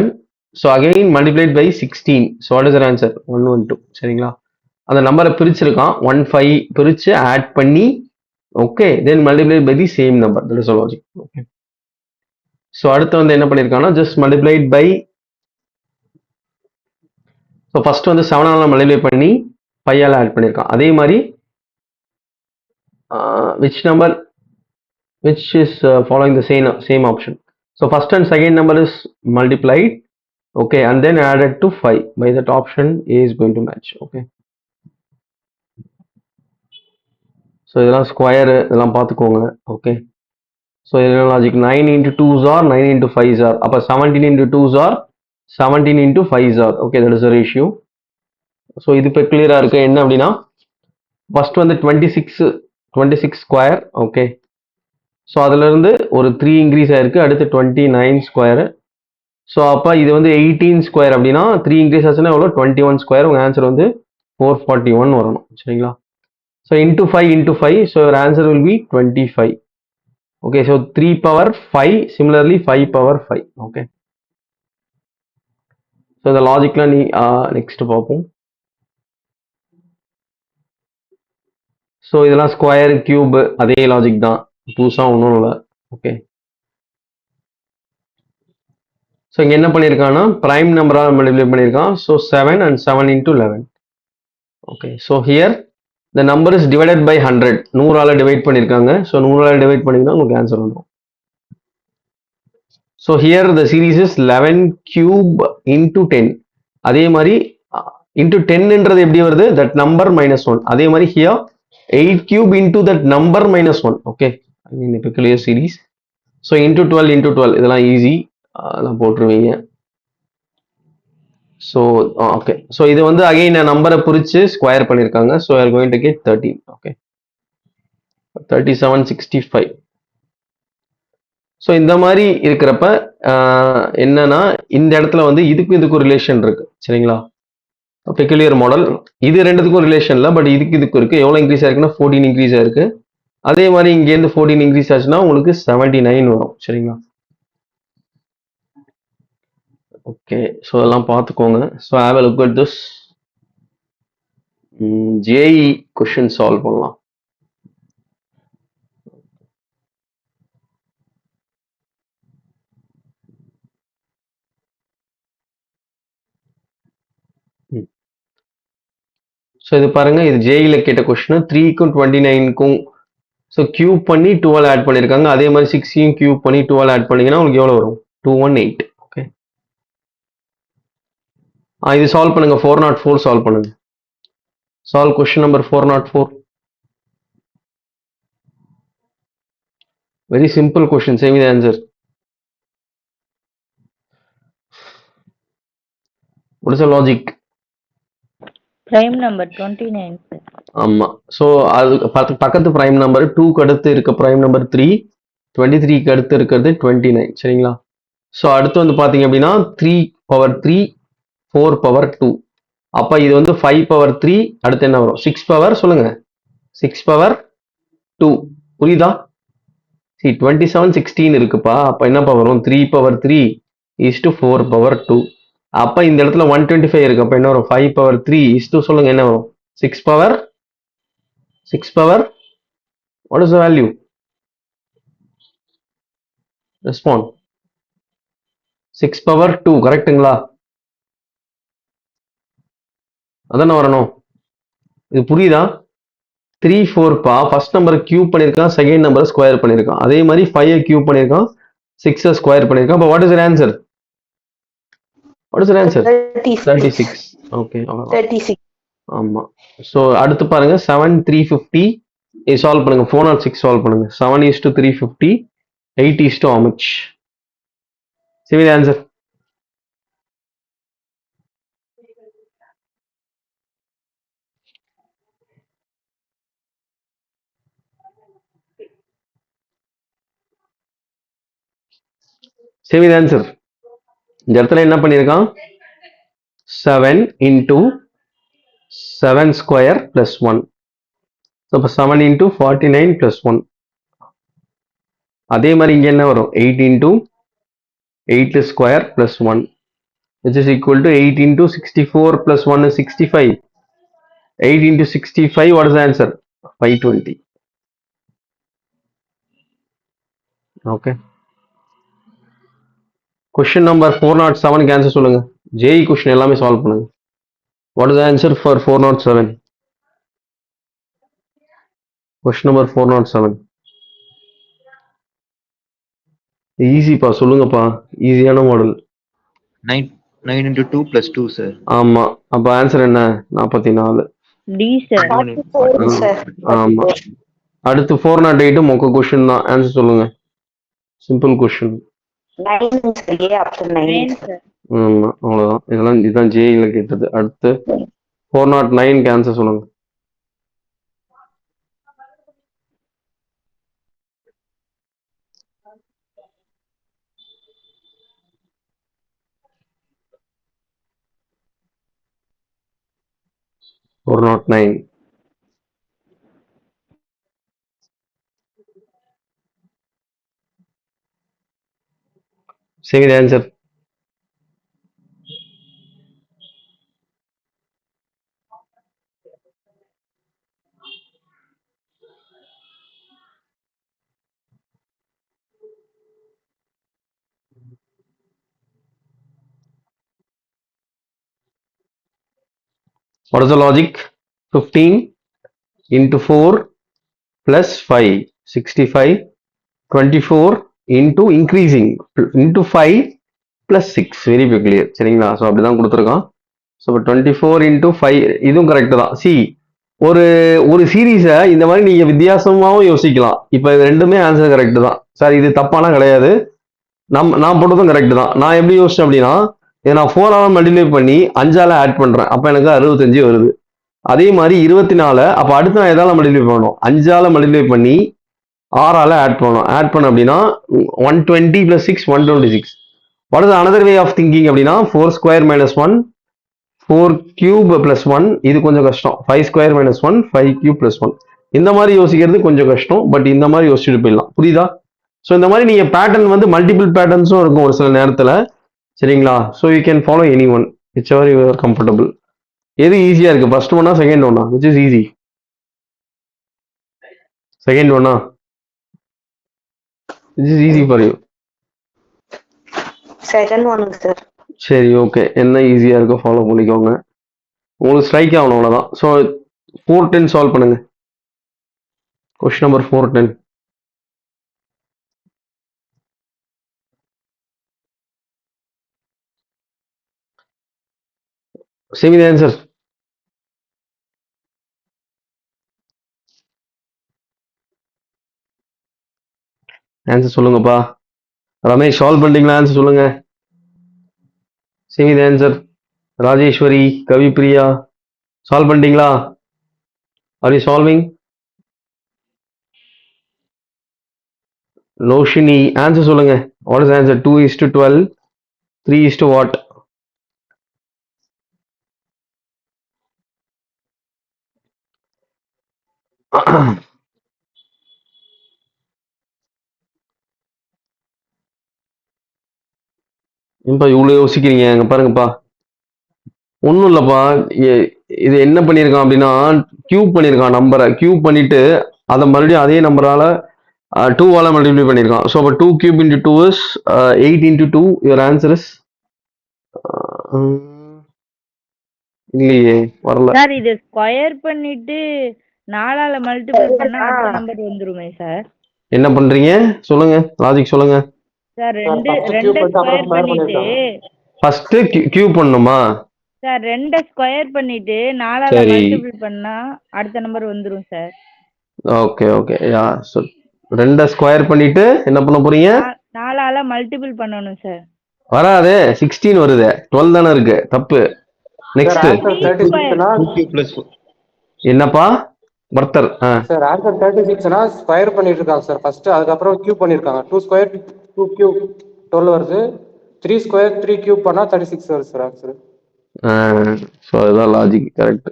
So again multiplied by 16. So what is answer? 112. சரிங்களா? அந்த நம்பரை பிரிச்சிருக்கான். 1 5 பிரித்து ஆட் பண்ணி okay then multiplied by the same number. That is logic. Okay, so அடுத்து வந்து என்ன பண்ணியிருக்காங்கன்னா just multiplied by, so first வந்து 7ஆல் மல்டிப்ளை பண்ணி 5ஆல் ஆட் பண்ணியிருக்கான். அதே மாதிரி which number which is following the same option. So first and second number is multiplied, okay, and then added to 5. By that option A is going to match. Okay, so இதெல்லாம் square, இதெல்லாம் பார்த்துக்கோங்க. Okay, so இதெல்லாம் logic. 9 into 2s are 9 into 5s are. அப்போ 17 into 2s are 17 into 5s are. Okay, that is the ratio. So இது இப்போ கிளியராக இருக்கு. என்ன அப்படின்னா ஃபர்ஸ்ட் வந்து 26 ஸ்கொயர். ஓகே, ஸோ அதுலேருந்து ஒரு 3 இன்க்ரீஸ் ஆயிருக்கு. அடுத்து 29 ஸ்கொயரு. ஸோ அப்போ இது வந்து 18 ஸ்கொயர் அப்படின்னா 3 இன்க்ரீஸ் ஆச்சுன்னா எவ்வளோ? 21 ஸ்கொயர். உங்கள் ஆன்சர் வந்து 441 வரணும். சரிங்களா? So into 5 so your answer will B 25. Okay, so 3 power 5, similarly 5 power 5. Okay. So the logic next பார்ப்போம். ஸோ இதெல்லாம் ஸ்கொயர் கியூப் அதே லாஜிக் தான், புதுசாக ஒன்றும் இல்லை. ஓகே, ஸோ இங்கே என்ன பண்ணியிருக்கான்னா ப்ரைம் நம்பரால் மல்டிப்ளை பண்ணியிருக்கான். So 7 and 7 into 11. Okay, so here the number is divided by 100. 100ஆல் டிவைட் பண்ணியிருக்காங்க. ஸோ 100ஆல் டிவைட் பண்ணிங்கன்னா உங்களுக்கு ஆன்சர் வந்துடும். So here the series is 11 cube into 10. அதே மாதிரி இன்டூ 10ன்றது எப்படி வருது, தட் நம்பர் -1. அதே மாதிரி here 8 cube into that number -1. Okay, I mean இப்போ clear series. So into 12 into 12 இதெல்லாம் ஈஸி, அதெல்லாம் போட்டுருவீங்க. ஸோ ஓகே, ஸோ இது வந்து அகைன் நம்பரை குறித்து ஸ்கொயர் பண்ணியிருக்காங்க. So R going to get 13. Okay, 3765. So இந்த மாதிரி இருக்கிறப்ப என்னன்னா இந்த இடத்துல வந்து இதுக்கும் ரிலேஷன் இருக்கு, சரிங்களா? பெக்குலியர் மாடல் இது ரெண்டுத்துக்கும் ரிலேஷன் இல்லை, பட் இதுக்கு இருக்கு. எவ்வளோ இன்க்ரீஸ் ஆயிருக்குன்னா 14 இன்க்ரீஸ் ஆயிருக்கு. அதே மாதிரி இங்கேருந்து 14 இன்க்ரீஸ் ஆச்சுன்னா உங்களுக்கு 79 வரும், சரிங்களா? ஓகே, ஸோ அதெல்லாம் பார்த்துக்கோங்க. So have a look at this. JE question solve பண்ணலாம். ஸோ இது பாருங்க, இது ஜேஇல கேட்ட கொஸ்டின். 3க்கும் 29க்கும் ஸோ கியூப் பண்ணி 12 ஆட் பண்ணியிருக்காங்க. அதே மாதிரி 6யும் கியூப் பண்ணி 12 ஆட் பண்ணீங்கன்னா உங்களுக்கு எவ்வளோ வரும், 218. ஓகே, இது சால்வ் பண்ணுங்க. 404 சால்வ் பண்ணுங்க. Solve question number 404. Very simple question. Save the answer. What is the logic? prime number 29 sir. ஆமா, ஸோ அது பக்கத்து பிரைம் நம்பர் 2க்கு அடுத்து இருக்க பிரைம் நம்பர் 3, 23க்கு அடுத்து இருக்கிறது 29, சரிங்களா? ஸோ அடுத்து வந்து பார்த்தீங்க அப்படின்னா 3 பவர் 3, 4 பவர் 2. அப்போ இது வந்து 5 பவர் 3, அடுத்து என்ன வரும், 6 பவர் சொல்லுங்க, 6 பவர் 2. புரியுதா? 27 16 இருக்குப்பா. அப்போ என்னப்பா வரும், 3 பவர் 3 is to 4 பவர் 2. அப்போ இந்த இடத்துல 125 இருக்கு. அப்போ என்ன வரும், 5 பவர் 3 is to சொல்லுங்க என்ன வரும், 6 power what is the value? Respond. 6 power 2 கரெக்ட்டுங்களா? அதானே வரணும். இது புரியுதா? 3 4 பா ஃபர்ஸ்ட் நம்பரை கியூப் பண்ணியிருக்கான், செகண்ட் நம்பரை ஸ்கொயர் பண்ணியிருக்கான். அதே மாதிரி 5 கியூப் பண்ணியிருக்கான், 6 ஸ்கொயர் பண்ணியிருக்கான். அப்போ what is answer? What is answer? 36. Okay, 36. ஆமா. ஸோ அடுத்து பாருங்க 7 350 இது சால்வ் பண்ணுங்க. 406 சால்வ் பண்ணுங்க. 7 is to 350, 8 is to how much? See the answer. See the answer. இந்த இடத்துல என்ன பண்ணியிருக்கான், 7 into 7 square plus 1. ஸோ இப்போ 7 into 49 plus 1. அதே மாதிரி இங்கே என்ன வரும், 8 into 8 square plus 1, which is equal to 8 into 64 plus 1 is 65. 8 into 65, what is the answer? 520. Okay. Question number 407 answer சொல்லுங்க. ஜேஇ கொஸ்டின் எல்லாமே சால்வ் பண்ணுங்க. What is the answer for 407? Question number 407. ஈஸிப்பா, சொல்லுங்கப்பா. ஈஸியான மாடல். 9 into 2 plus 2, sir. ஆமா, அப்ப answer என்ன, 44. D sir. 44 sir. ஆமா. அடுத்து 408 மொக்க கொஸ்டின் தான். ஆன்சர் சொல்லுங்க. Simple question. 9 sir. A option 9 9 sir. sir. ஆமா, அவ்வளவுதான். இதுதான் ஜேஇல கேட்டது. அடுத்து 409 ஆன்சர் சொல்லுங்க. Or not 9. Say me the answer. What is the logic? 15 into 4 plus 5, 65, 24 into increasing into 5 plus 6. Very clear. சரிங்களா? ஸோ அப்படி தான் கொடுத்துருக்கான். ஸோ 24 into 5 இதுவும் கரெக்டு தான். சி ஒரு ஒரு சீரீஸை இந்த மாதிரி நீங்கள் வித்தியாசமாகவும் யோசிக்கலாம். இப்போ இது ரெண்டுமே ஆன்சர் கரெக்டு தான். சார் இது தப்பானா கிடையாது. நான் போட்டதும் கரெக்டு தான். நான் எப்படி யோசிச்சேன் அப்படின்னா இதை நான் 4ஆல் மல்டிப்ளை பண்ணி 5ஆல் ஆட் பண்ணுறேன். அப்போ எனக்கு 65 வருது. அதே மாதிரி 24 அப்போ அடுத்து நான் எதால மல்டிப்ளை பண்ணணும்? 5ஆல் மல்டிப்ளை பண்ணி 6ஆல் ஆட் பண்ணணும். ஆட் பண்ண அப்படின்னா 120 + 6 126. What is another way of thinking அப்படின்னா 4 square - 1 4 cube + 1. இது கொஞ்சம் கஷ்டம். 5 square - 1 5 cube + 1. இந்த மாதிரி யோசிக்கிறது கொஞ்சம் கஷ்டம். பட் இந்த மாதிரி யோசிச்சுட்டு போயிடலாம். புரியுதா? ஸோ இந்த மாதிரி நீங்கள் பேட்டர்ன் வந்து மல்டிபிள் பேட்டர்ன்ஸும் இருக்கும் ஒரு சில நேரத்தில். சரிங்களா? So you can follow any one whichever you are comfortable. எது ஈஸியாக இருக்குது? ஃபர்ஸ்ட் ஒன்னா செகண்ட் ஒன்னா? Which is easy? செகண்ட் ஒன்னா? Which is easy for you? Second ஒன்னுங்க சார். சரி, ஓகே. என்ன ஈஸியாக இருக்கோ ஃபாலோ பண்ணிக்கோங்க. உங்களுக்கு ஸ்ட்ரைக் ஆகணும், அவ்வளோதான். ஸோ 410 சால்வ் பண்ணுங்க. Question number 410. Say me the answer. Answer சொல்லுங்கப்பா. ரமேஷ் சால்வ் பண்ணிட்டீங்களா? ஆன்சர் சொல்லுங்க. Say me the answer. Rajeswari, Kavipriya solve பண்ணிட்டீங்களா? Are you solving? Loshini answer சொல்லுங்க. What is answer? 2:12 3 what? ஏன்பா இவ்வளோ யோசிக்கிறீங்க? அங்கே பாருங்கப்பா. ஒன்றும் இல்லைப்பா. இது என்ன பண்ணியிருக்கான் அப்படின்னா கியூப் பண்ணியிருக்கான். நம்பரை கியூப் பண்ணிட்டு அதை மறுபடியும் அதே நம்பரால் 2ஆல் மல்டிப்ளை பண்ணியிருக்கான். ஸோ அப்போ 2 cube into 2 is 8 into 2. Your answer is இல்லையே, வரல சார். இது ஸ்கொயர் பண்ணிட்டு 4ஆல மல்டிபிள் பண்ணா அடுத்த நம்பர் வந்துருமே சார். என்ன பண்றீங்க? சொல்லுங்க, லாஜிக் சொல்லுங்க. சார் ரெண்டு ஸ்கொயர் பண்ணிட்டு ஃபர்ஸ்ட் கியூப் பண்ணணுமா? சார் 2 ஸ்கொயர் பண்ணிட்டு 4ஆல சரி. மல்டிபிள் பண்ணா அடுத்த நம்பர் வந்துரும் sir. Okay okay. Yeah, so 2 square பண்ணிட்டு என்ன பண்ண போறீங்க? 4ஆல மல்டிபிள் பண்ணணும் சார். வராது, 16 வருது. 12 தானே இருக்கு. தப்பு. நெக்ஸ்ட் என்னப்பா பர்த்தர்? சார் ஆன்சர் 36னா ஸ்கொயர் பண்ணிட்டு இருக்காங்க சார் ஃபர்ஸ்ட். அதுக்கப்புறம் கியூப் பண்ணிருக்காங்க. 2 ஸ்கொயர் 2 கியூப் 12 வருது. 3 ஸ்கொயர் 3 கியூப் பண்ணா 36 வருது சார் ஆன்சர். ஸோ அதுதான் லாஜிக். கரெக்ட்.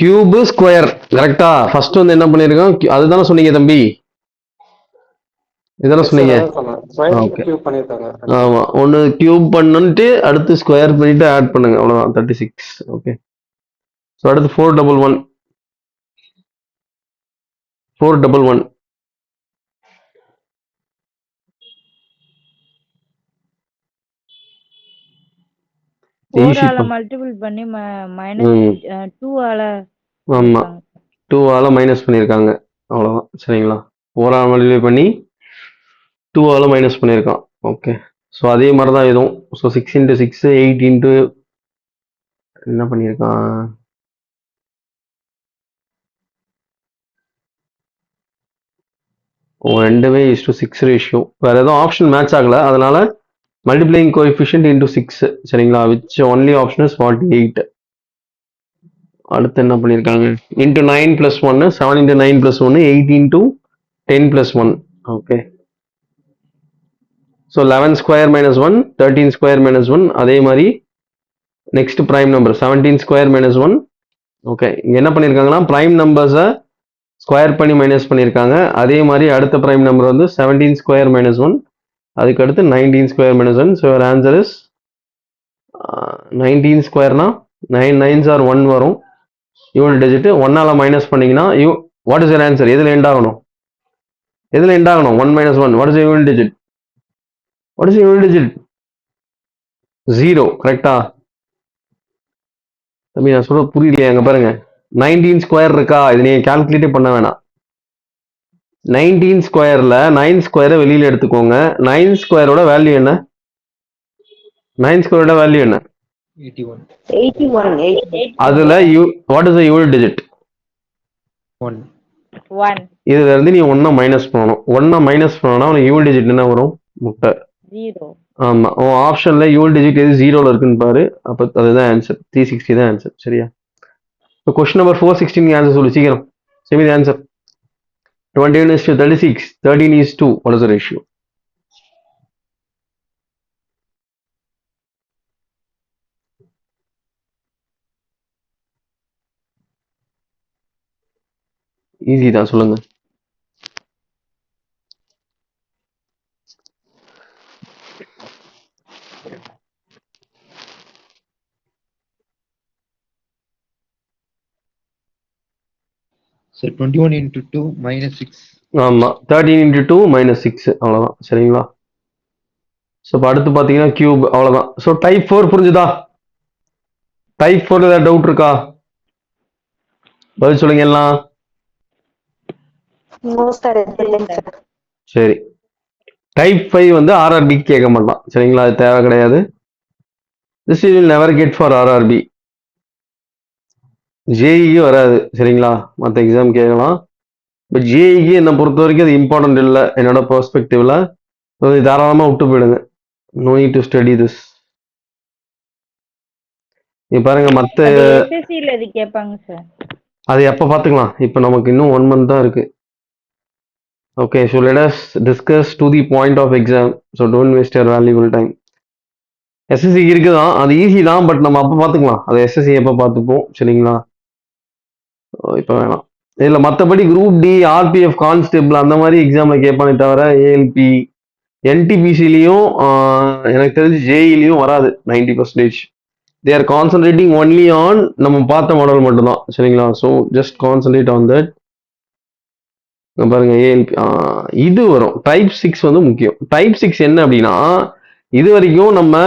கியூப் ஸ்கொயர் கரெக்டா? ஃபர்ஸ்ட் வந்து என்ன பண்ணிருக்கான்? அதுதானே சொன்னீங்க தம்பி? இதெல்லாம் சொன்னீங்க. ஓகே. ஆமா, ஒன்னு கியூப் பண்ணிட்டு அடுத்து ஸ்கொயர் பண்ணிட்டு ஆட் பண்ணுங்க, அவ்வளவுதான். 36. ஓகே. ஸோ அடுத்து 411. 411. ஃபோரால மல்டிபிள் பண்ணி மைனஸ் 2ஆல ஆமா 2ஆல மைனஸ் பண்ணியிருக்காங்க, அவ்வளவுதான். சரிங்களா? 4ஆல மல்டிப்ளை பண்ணி 2ஆல மைனஸ் பண்ணியிருக்கான். ஓகே. ஸோ அதே மாதிரி தான் இதுவும். ஸோ 6 into 6 8 into என்ன பண்ணியிருக்கான்? ரெண்டுமே is/6 ரேஷியோ. வேற எதுவும் ஆப்ஷன் மேட்ச் ஆகல, அதனால மல்டிப்ளைங் கோஎஃபிஷியன்ட் into 6. சரிங்களா? Which only option is 48. அடுத்து என்ன பண்ணியிருக்காங்க? into 9 + 1 7 into 9 + 1 8 into 10 + 1. Okay. So 11 square - 1 13 square - 1. அதே மாதிரி next prime number 17 square - 1. Okay. இங்க என்ன பண்ணியிருக்காங்கன்னா பிரைம் நம்பர்ஸை ஸ்கொயர் பண்ணி மைனஸ் பண்ணியிருக்காங்க. அதே மாதிரி அடுத்த ப்ரைம் நம்பர் வந்து 17 ஸ்கொயர் மைனஸ் 1, அதுக்கு அடுத்து 19 square minus 1. So your answer is 19 ஸ்கொயர்னா 9 9s ஆர் 1 வரும். யூனிட் டிஜிட் 1ஆல் மைனஸ் பண்ணிங்கன்னா வாட் இஸ் யர் ஆன்சர்? எதில் எண்ட் ஆகணும்? எதில் எண்ட் ஆகணும்? 1 minus 1. What is unit digit? What is unit digit? 0. கரெக்டா? தம்பி நான் சொல்ல புரியலையா? அங்கே பாருங்க 19 ஸ்கொயர் இருக்கா? இது நீங்கள் கால்குலேட்டே பண்ண வேணாம். 19 ஸ்கொயரில் 9 ஸ்கொயரை வெளியில் எடுத்துக்கோங்க. 9 ஸ்கொயரோட வேல்யூ என்ன? 9 ஸ்கொயரோட வேல்யூ என்ன? 81. 81. அதில் what is the unit digit? 1. 1 இதுல இருந்து நீ 1 மைனஸ் பண்ணணும். 1 மைனஸ் பண்ணனா உனக்கு யூனிட் டிஜிட் என்ன வரும்? முட்டை. 0 ஆமா, உன் ஆப்ஷன்ல யூனிட் டிஜிட் எது 0ல இருக்குன்னு பாரு. அப்போ அதுதான் ஆன்சர். 360 தான் ஆன்சர். சரியா? இப்போ கொஸ்டின் நம்பர் 416 ஆன்சர் சொல்லு சீக்கிரம். Semi answer. 21:36, 13:2. What is the ratio? Easy தான், சொல்லுங்க. So 21 into 2 minus 6. ஆமா, 13 into 2 minus 6 அவ்வளோதான். சரிங்களா? ஸோ இப்போ அடுத்து பார்த்தீங்கன்னா கியூப், அவ்வளோதான். ஸோ டைப் 4 புரிஞ்சுதா? டைப் 4 ஏதாவது டவுட் இருக்கா? பதில் சொல்லுங்க எல்லாம். No sir, இல்லைங்க sir. சரி, டைப் 5 வந்து ஆர்ஆர்பி கேட்க மாட்டான். சரிங்களா? அது தேவை கிடையாது. This will never get for RRB. ஜேஇக்கு வராது. சரிங்களா? மற்ற எக்ஸாம் கேட்கலாம். பட் ஜேஇக்கு என்னை பொறுத்த வரைக்கும் அது இம்பார்ட்டன்ட் இல்லை என்னோட பெர்ஸ்பெக்டிவ்ல. தாராளமாக விட்டு போயிடுங்க. No need to study this. நீ பாருங்க மற்ற அது எஸ்எஸ்சில இது கேட்பாங்க சார். அது எப்போ பார்த்துக்கலாம். இப்போ நமக்கு இன்னும் 1 month தான் இருக்கு. Okay, so let us discuss to the point of exam. So don't waste your valuable time. SSC இருக்குதான், அது ஈஸி தான். பட் நம்ம அப்போ பார்த்துக்கலாம். அது எஸ்எஸ்சி எப்போ பார்த்துப்போம். சரிங்களா? இப்போ வேணாம். இல்லை, மற்றபடி குரூப் டி, ஆர்பிஎஃப், கான்ஸ்டபிள் அந்த மாதிரி எக்ஸாமில் கேட்பானே தவிர ஏஎல்பி, என்டிபிசிலையும் எனக்கு தெரிஞ்சு ஜேஇலையும் வராது 90%. They are concentrating only on நம்ம பார்த்த மாடல் மட்டும்தான். சரிங்களா? So just concentrate on that. பாருங்க ஏஎல்பி இது வரும். டைப் 6 வந்து முக்கியம். டைப் 6 என்ன அப்படின்னா, இது வரைக்கும் நம்ம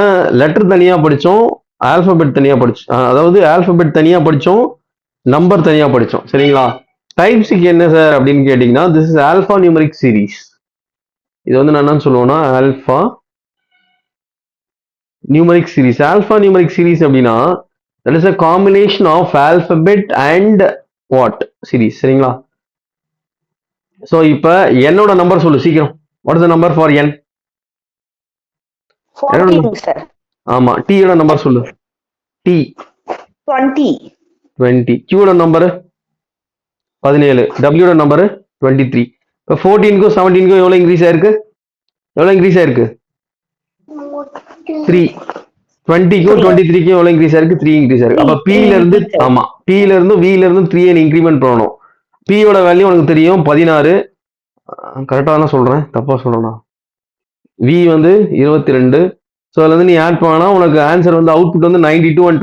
லெட்டர் தனியாக படித்தோம், ஆல்பபெட் தனியாக படிச்சோம். அதாவது ஆல்பபெட் தனியாக படித்தோம், நம்பர் தனியாக படித்தோம். சரிங்களா? டைப் 6 என்ன சார் அப்படின்னு கேட்டிங்கன்னா, this is alphanumeric series. இது வந்து நான் என்ன சொல்லுவேன்னா, alphanumeric series. Alphanumeric series அப்படின்னா that is a combination of alphabet and what series. சரிங்களா? ஸோ இப்போ என்னோட நம்பர் சொல்லு சீக்கிரம். What is the number for N? 14 sir. ஆமா, டீயோட நம்பர் சொல்லு. டி 20. 20. கியூட நம்பரு 17. டபிள்யூட நம்பரு 23. இப்போ 14க்கும் 17க்கும் எவ்வளோ இன்க்ரீஸ் ஆயிருக்கு? எவ்வளோ இன்க்ரீஸ் ஆயிருக்கு? 3. 20க்கும் 23க்கும் எவ்வளோ இன்க்ரீஸ் ஆயிருக்கு? 3 இன்க்ரீஸ் ஆயிருக்கு. அப்போ பில இருந்து, ஆமா, பில இருந்து வில இருந்து 3 இன்க்ரிமெண்ட் பண்ணணும். பியோட வேல்யூ உனக்கு தெரியும் 16. கரெக்டாக தானே சொல்றேன்? தப்பா சொல்றேனா? வி வந்து 22. ஸோ அதுல இருந்து நீ ஆட் பண்ணா உனக்கு ஆன்சர் வந்து அவுட்புட் வந்து 92 and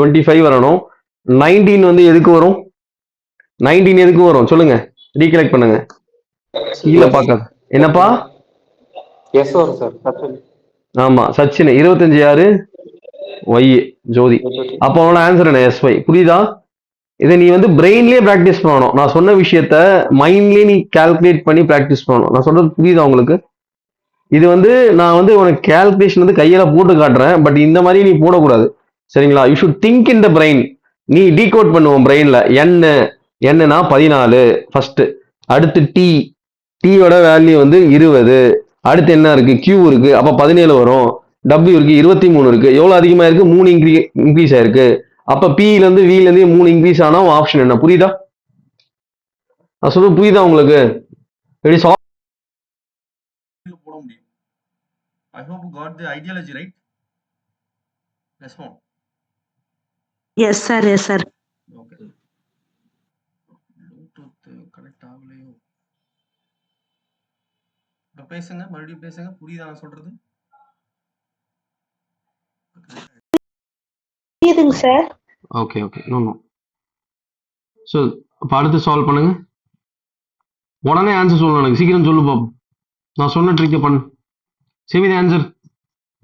25 வரணும். 19 வந்து எதுக்கு வரும்? 19 எதுக்கு வரும் சொல்லுங்க, ரீகலெக்ட் பண்ணுங்க. கீழே பார்க்காது. என்னப்பா? எஸ் வரும் சார். ஆமா, சச்சின். 25 யாரு? ஒய் ஜோதி. அப்போ அவனோட ஆன்சர் என்ன? S Y. புரியுதா? இதை நீ வந்து பிரெயின்லயே ப்ராக்டிஸ் பண்ணணும். நான் சொன்ன விஷயத்த மைண்ட்லயே நீ கால்குலேட் பண்ணி ப்ராக்டிஸ் பண்ணணும். நான் சொல்றது புரியுதா உங்களுக்கு? இது வந்து நான் வந்து உனக்கு கால்குலேஷன் வந்து கையில போட்டு காட்டுறேன். பட் இந்த மாதிரி நீ போடக்கூடாது. சரிங்களா? You should think in the brain. நீ டீகோட் பண்ணுவோம் பிரெயின்ல. என்னன்னா 14 ஃபர்ஸ்ட். அடுத்து டீயோட வேல்யூ வந்து 20. அடுத்து என்ன இருக்கு? கியூ இருக்கு. அப்ப 17 வரும். டபிள்யூ இருக்கு, 23 இருக்கு. எவ்வளவு அதிகமா இருக்கு? 3 இன்க்ரீஸ் ஆயிருக்கு. அப்ப பில இருந்து வில இருந்து 3 இன்க்ரீஸ் ஆனா ஆப்ஷன் என்ன? புரியுதா? நான் சொல்றது புரியுதா உங்களுக்கு? போட முடியும். I hope you got the ideology right. Respond. Yes sir, yes sir. Okay. Bluetooth connect ஆகலையோ? இப்போ பேசுங்க, மறுபடியும் பேசுங்க. புரியுதா நான் சொல்றது? புரியுதுங்க sir. Okay okay, no no. So இப்போ அடுத்து சால்வ் பண்ணுங்க. உடனே ஆன்சர் சொல்லணும், எனக்கு சீக்கிரம் சொல்லு பாப்போம். நான் சொன்ன ட்ரிக்கை பண்ணு. Save the answer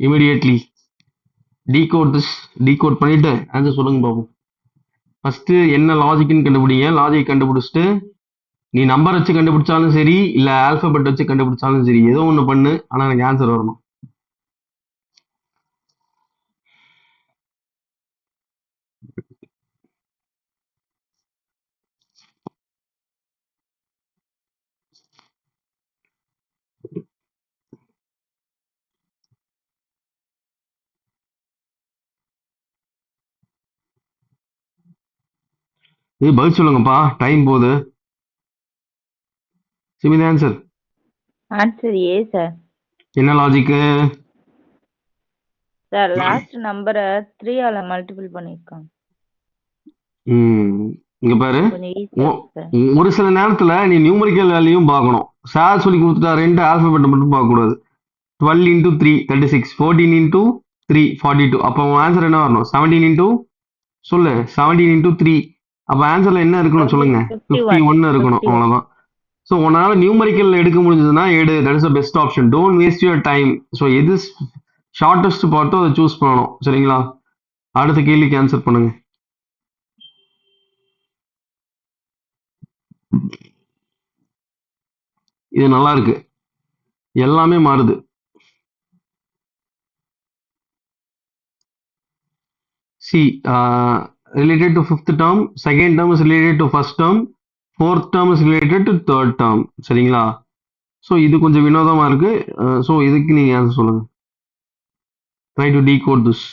immediately. Decode பண்ணிட்டு ஆன்சர் சொல்லுங்க பாப்போம். ஃபர்ஸ்ட் என்ன லாஜிக்னு கண்டுபிடிங்க. லாஜிக் கண்டுபிடிச்சிட்டு நீ நம்பர் வச்சு கண்டுபிடிச்சாலும் சரி, இல்லை ஆல்பபெட் வச்சு கண்டுபிடிச்சாலும் சரி, ஏதோ ஒன்று பண்ணு, ஆனால் எனக்கு ஆன்சர் வரணும். இது பதில் சொல்லுங்கப்பா, டைம் போகுது. SIMI answer. Answer A sir. என்ன லாஜிக்கு? சார் லாஸ்ட் நம்பரை 3 ஆல மல்டிபிள் பண்ணிருக்காங்க. இங்க பாரு, கொஞ்சம் ஈஸியா சார். ஒரு சில நேரத்துல நீ நியூமரிக்கல் வேல்யூயும் பார்க்கணும். சார் சொல்லி கொடுத்துட்டாருன்ட்டு ஆல்பபெட் மட்டும் பார்க்க கூடாது. 12 into 3 36, 14 into 3 42. அப்போ உன் ஆன்சர் என்ன வரணும்? 17 into சொல்லு, 17 into 3. அப்போ ஆன்சர்ல என்ன இருக்கணும் சொல்லுங்க? 51 இருக்கணும். அவ்வளவுதான். ஸோ உன்னால நியூமரிக்கல் எடுக்க முடிஞ்சதுன்னா எடு. That is the best option. Don't waste your time. So எது ஷார்ட்டஸ்ட் பார்த்தோ அதை சூஸ் பண்ணணும். சரிங்களா? அடுத்த கேள்விக்கு ஆன்சர் பண்ணுங்க. இது நல்லா இருக்கு, எல்லாமே மாறுது. See, related to fifth term, second term is related to first term, fourth term is related to third term. சரிங்களா? ஸோ இது கொஞ்சம் வினோதமா இருக்கு. ஸோ இதுக்கு நீங்க ஆன்சர் சொல்லுங்க. Try to decode this.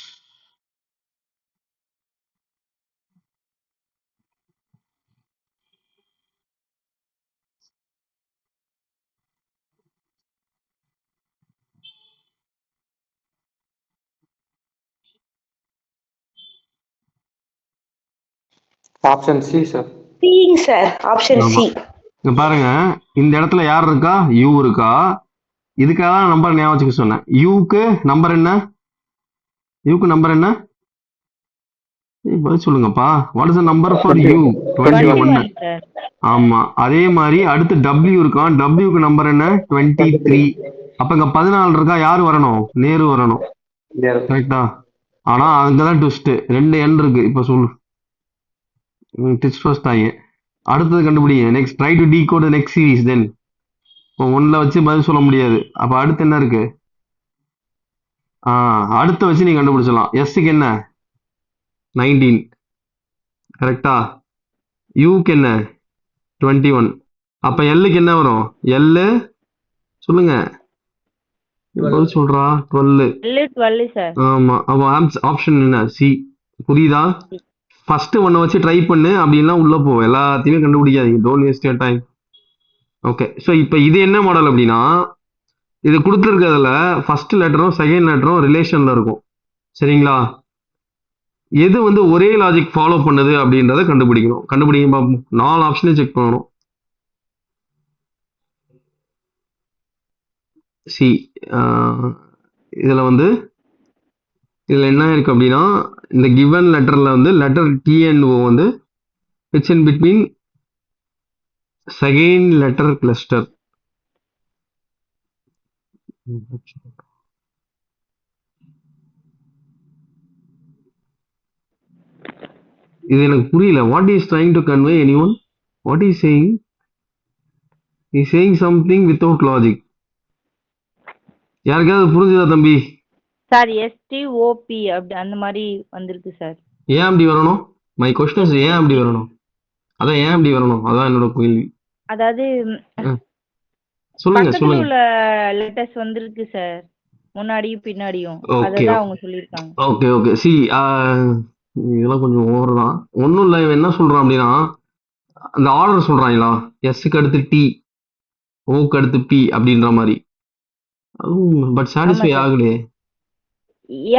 Option C sir. சிங்க சார். ஆப்ஷன் ஆமா, சி. இங்க பாருங்க, இந்த இடத்துல யார் இருக்கா? யூ இருக்கா. இதுக்காக தான் நம்பர் ஞாபகம் வச்சுக்க சொன்னேன். யூக்கு நம்பர் என்ன? யூக்கு நம்பர் என்ன? பதில் சொல்லுங்கப்பா. What is the number for you? 21. Sir. ஆமா, அதே மாதிரி அடுத்து டபிள்யூ இருக்கான். டபிள்யூக்கு நம்பர் என்ன? 23. அப்ப இங்க 14 இருக்கா. யார் வரணும்? நேரு வரணும். கரெக்டா? ஆனா அங்கதான் ட்விஸ்ட். 2 எண் இருக்கு. இப்ப சொல்லு. ட்விஸ்ட் ஃபர்ஸ்ட் ஆகி அடுத்தது கண்டுபிடிங்க. Next try to decode next series. Then இப்போ 1ல வச்சு பதில் சொல்ல முடியாது. அப்ப அடுத்து என்ன இருக்கு? அடுத்த வச்சு நீ கண்டுபிடிச்சலாம். எஸ்க்கு என்ன? 19. கரெக்டா? யூக்கு என்ன? 21. அப்ப எல்லுக்கு என்ன வரும்? எல்லு சொல்லுங்க. பதில் சொல்றா. 12. 12 சார். ஆமா, அப்போ ஆப்ஷன் என்ன? சி. புரியுதா? ஃபர்ஸ்ட் ஒன்ன வச்சு ட்ரை பண்ணு, அப்படின்னா உள்ள போ. எல்லாத்தையுமே கண்டுபிடிக்காதீங்க. Don't waste your time. Okay, so இப்போ இது என்ன மாடல் அப்படின்னா, இது கொடுத்துருக்கிறதுல ஃபர்ஸ்ட் லெட்டரும் செகண்ட் லெட்டரும் ரிலேஷன்ல இருக்கும். சரிங்களா? எது வந்து ஒரே லாஜிக் ஃபாலோ பண்ணுது அப்படின்றத கண்டுபிடிக்கணும். கண்டுபிடிங்க பார்ப்போம். 4 ஆப்ஷனே செக் பண்ணணும். சி, இதில் வந்து இதில் என்ன இருக்கு அப்படின்னா, இந்த கிவன் லெட்டர்ல வந்து லெட்டர் டி அண்ட் ஓ வந்து it's in between second letter cluster. இது எனக்கு புரியல. What is trying to convey any one? What is saying? Is saying something without logic. யாருக்காவது புரிஞ்சுதா தம்பி? சார் எஸ்டிஓபி அப்படி அந்த மாதிரி வந்திருக்கு சார். ஏன் அப்படி வரணும்? மை கொஸ்டின் ஏன் அப்படி வரணும்? அதான் ஏன் அப்படி வரணும்? அதான் என்னோட கேள்வி. அதாவது சொல்லுங்க பக்கத்துல சொல்லுங்க. உள்ள லெட்டர்ஸ் வந்திருக்கு சார், முன்னாடியும் பின்னாடியும். ஓகே அததான் அவங்க சொல்லியிருக்காங்க. Okay okay. சி, இதெல்லாம் கொஞ்சம் ஓவர் தான். ஒன்றும் இல்லை. இவன் என்ன சொல்றான் அப்படின்னா, அந்த ஆர்டர் சொல்றாங்களா, எஸ்க்கு அடுத்து டி, ஓக்கு அடுத்து பி அப்படின்ற மாதிரி. அதுவும் பட் சாட்டிஸ்ஃபை ஆமா சார். ஆகலையே.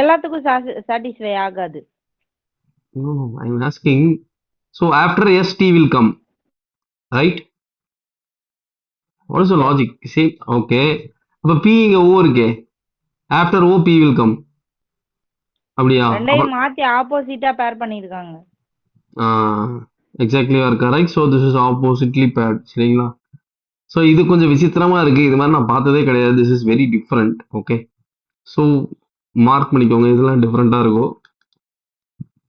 எல்லாத்துக்கும் சாட்டிஸ்ஃபை ஆகாது. I am asking. So after S T will come. Right? What is the logic? Same. Okay, அப்ப பி இங்க ஓ இருக்கே, after O P will come, அப்படியா? அப்ப ரெண்டையும் மாத்தி ஆப்போசிட்டா பேர் பண்ணிருக்காங்க. Exactly are correct. So this is oppositely paired. சரிங்களா? ஸோ இது கொஞ்சம் விசித்திரமா இருக்கு, இது மாதிரி நான் பார்த்ததே கிடையாது. This is very different. Okay, so mark பண்ணிக்கோங்க, இதெல்லாம் டிஃப்ரெண்டா இருக்கும்.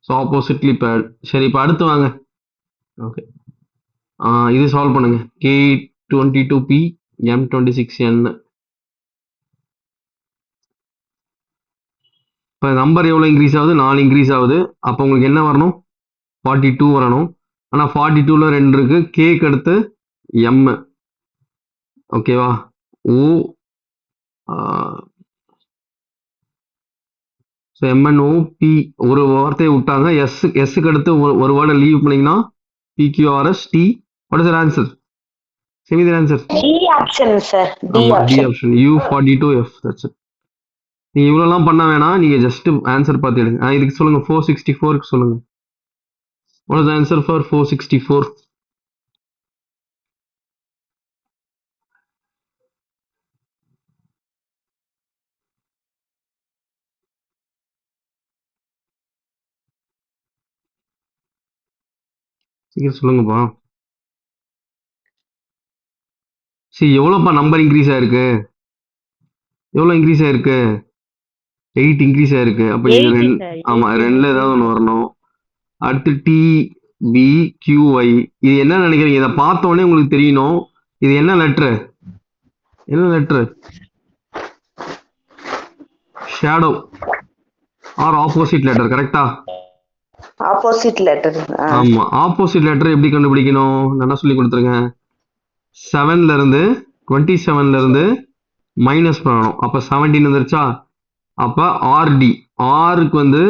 So oppositely bad. சரி, இப்போ அடுத்து வாங்க. ஓகே, இது சால்வ் பண்ணுங்க. K22P M26N. இப்போ நம்பர் எவ்வளோ இன்க்ரீஸ் ஆகுது? 4 இன்க்ரீஸ் ஆகுது. அப்போ உங்களுக்கு என்ன வரணும்? 42 வரணும். ஆனால் 42ல் 2 இருக்கு. கேக்கு அடுத்து M. ஓகேவா? ஓ, ஸோ MNO P ஒரு வார்த்தையை விட்டாங்க. எஸ்க்கு அடுத்து ஒரு வேர்டை லீவ் பண்ணீங்கன்னா PQRS T. What is answer? Semi answer. D option sir, D ஆமா, D option. Option. U42F. That's it. நீங்க இவ்வளோலாம் பண்ண வேணாம், நீங்க ஜஸ்ட் ஆன்சர் பார்த்து எடுங்க. இதுக்கு சொல்லுங்க, 464க்கு சொல்லுங்க. What is answer for 464? சீக்கிரம் சொல்லுங்கப்பா. சரி, எவ்வளோப்பா நம்பர் இன்க்ரீஸ் ஆயிருக்கு? எவ்வளோ இன்க்ரீஸ் ஆயிருக்கு? 8 இன்க்ரீஸ் ஆயிருக்கு. அப்போ இது 8 ரெண்டு. சார், ஆமா, 8. ரெண்டுல ஏதாவது ஒன்று வரணும். அடுத்து TBQY. இது என்ன நினைக்கிறீங்க? இதை பார்த்த உடனே உங்களுக்கு தெரியணும், இது என்ன லெட்ரு? என்ன letter? Shadow or opposite letter, கரெக்டா? Opposite letter. ஆமா, ஆப்போசிட் லெட்டர் எப்படி கண்டுபிடிக்கணும்? நான் சொல்லி கொடுத்துருங்க. 7ல இருந்து 27ல இருந்து மைனஸ் பண்ணணும். அப்ப 17 வந்துருச்சா? அப்ப ஆர்டி, ஆருக்கு வந்து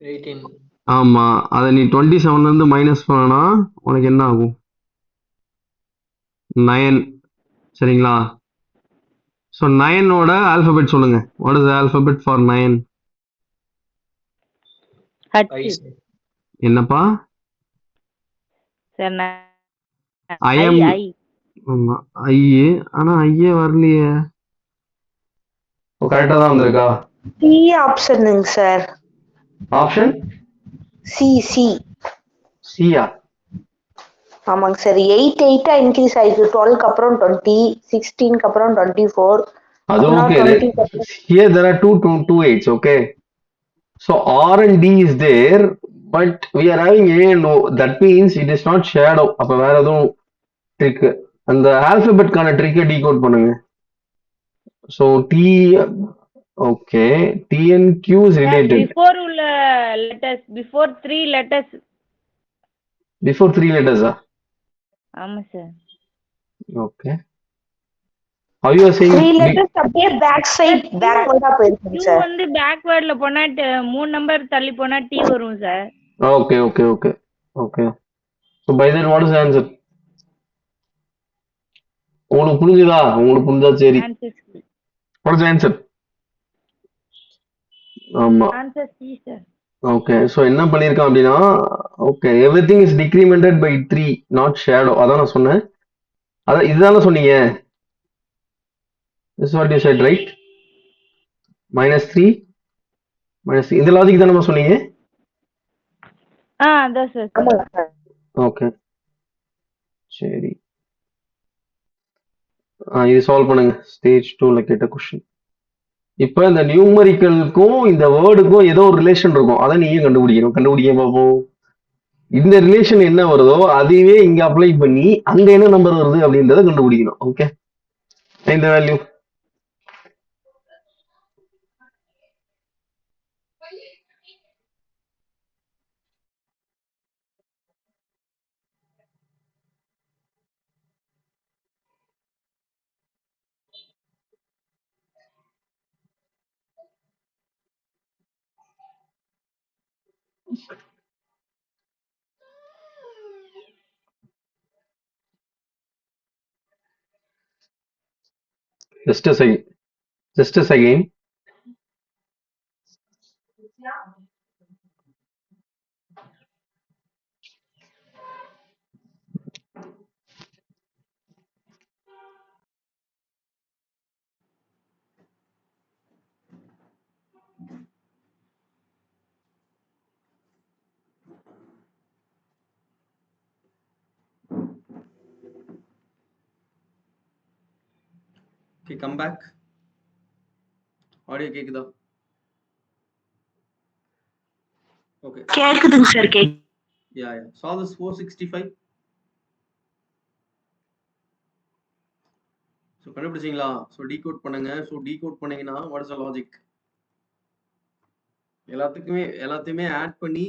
18. ஆமா, அதை நீ 27ல இருந்து மைனஸ் பண்ணனா உனக்கு என்ன ஆகும்? 9. சரிங்களா? ஸோ 9ஓட ஆல்பபெட் சொல்லுங்க. What is alphabet for 9? H என்னப்பா? Sir. I I M. I ஆமா, ஐயே. ஆனா ஐயே வரலையே. கரெக்டா தான் வந்திருக்கா? சி ஆப்ஷனுங்க சார். Option C. சியா? ஆமாங்க சார். 8 இன்க்ரீஸ் ஆயிருக்கு. 12க்கு அப்புறம் 20, 16க்கு அப்புறம் 24. அது அப்புறம் okay. 20. Here there are two 8s, okay? So R and D is there, but we are having A and O. That means it is not shadow. அப்ப வேற எதுவும் ட்ரிக். அந்த ஆல்பபெட்கான ட்ரிக்கை டீகோட் பண்ணுங்க. So T, okay, T and Q is related. Before உள்ள letters, before 3 letters. Before 3 letters, ஆமா sir. okay. How you are saying? 3 letters அப்படியே பேக் சைட் பேக்வர்டா போயிருக்குங்க Q சார். வந்து பேக்வேர்ட்ல போனா 3 நம்பர் தள்ளி போனா T வரும் sir. Okay. So by that, what is the answer? உங்களுக்கு புரிஞ்சுதா? உங்களுக்கு புரிஞ்சா சரி. Answer C. What is the answer? ஆமா. Answer C sir. Okay, so என்ன பண்ணியிருக்கான் அப்படின்னா, okay, everything is decremented by 3, not shadow. அதான் நான் சொன்னேன். அதான் இதுதானே சொன்னீங்க. This what you said, right? -3 இந்த லாஜிக் தானே சொன்னீங்க. அதான் சார். ஓகே, சரி. இது சால்வ் பண்ணுங்க. ஸ்டேஜ் 2ல கேட்ட கொஸ்டின். இப்போ இந்த நியூமரிக்கலுக்கும் இந்த வேர்டுக்கும் ஏதோ ஒரு ரிலேஷன் இருக்கும், அதை நீங்க கண்டுபிடிக்கணும். கண்டுபிடிக்க பார்ப்போம். இந்த ரிலேஷன் என்ன வருதோ அதுவே இங்க அப்ளை பண்ணி அங்க என்ன நம்பர் வருது அப்படின்றத கண்டுபிடிக்கணும். ஓகே, இந்த value just a second. Okay, come back. Audio கேக்குதா? ஓகே. கேக்குதுங்க sir. Yeah. Solve this 465. So கண்டுபிடிச்சிங்களா? ஸோ டீகோட் பண்ணுங்க. ஸோ டீகோட் பண்ணீங்கன்னா வாட் இஸ் த லாஜிக்? எல்லாத்தையுமே ஆட் பண்ணி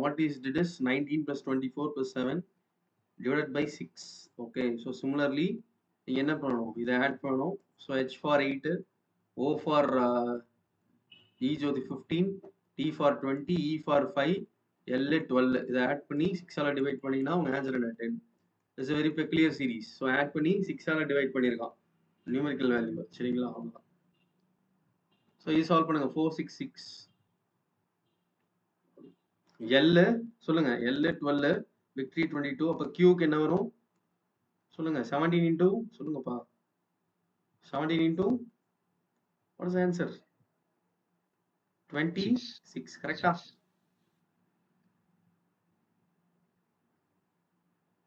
what is did is 19 + 24 + 7 divided by 6. Okay, so similarly நீங்கள் என்ன பண்ணணும்? இதை ஆட் பண்ணணும். So H for 8, O for E Jyothi 15, T for 20, E for 5, L 12. இதை ஆட் பண்ணி 6ஆல் டிவைட் பண்ணிங்கன்னா உங்கள் ஆன்சர் என்ன? 10. It's a very peculiar series. So add பண்ணி 6ஆல் டிவைட் பண்ணியிருக்கான் நியூமெரிக்கல் வேல்யூ. சரிங்களா? அவ்வளோதான். ஸோ இது சால்வ் பண்ணுங்க. 466 L சொல்லுங்க. L 12, victory 22. அப்போ Qக்கு என்ன வரும் சொல்லுங்க? 17 into சொல்லுங்கப்பா. 17 into what is the answer? 26. கரெக்டா?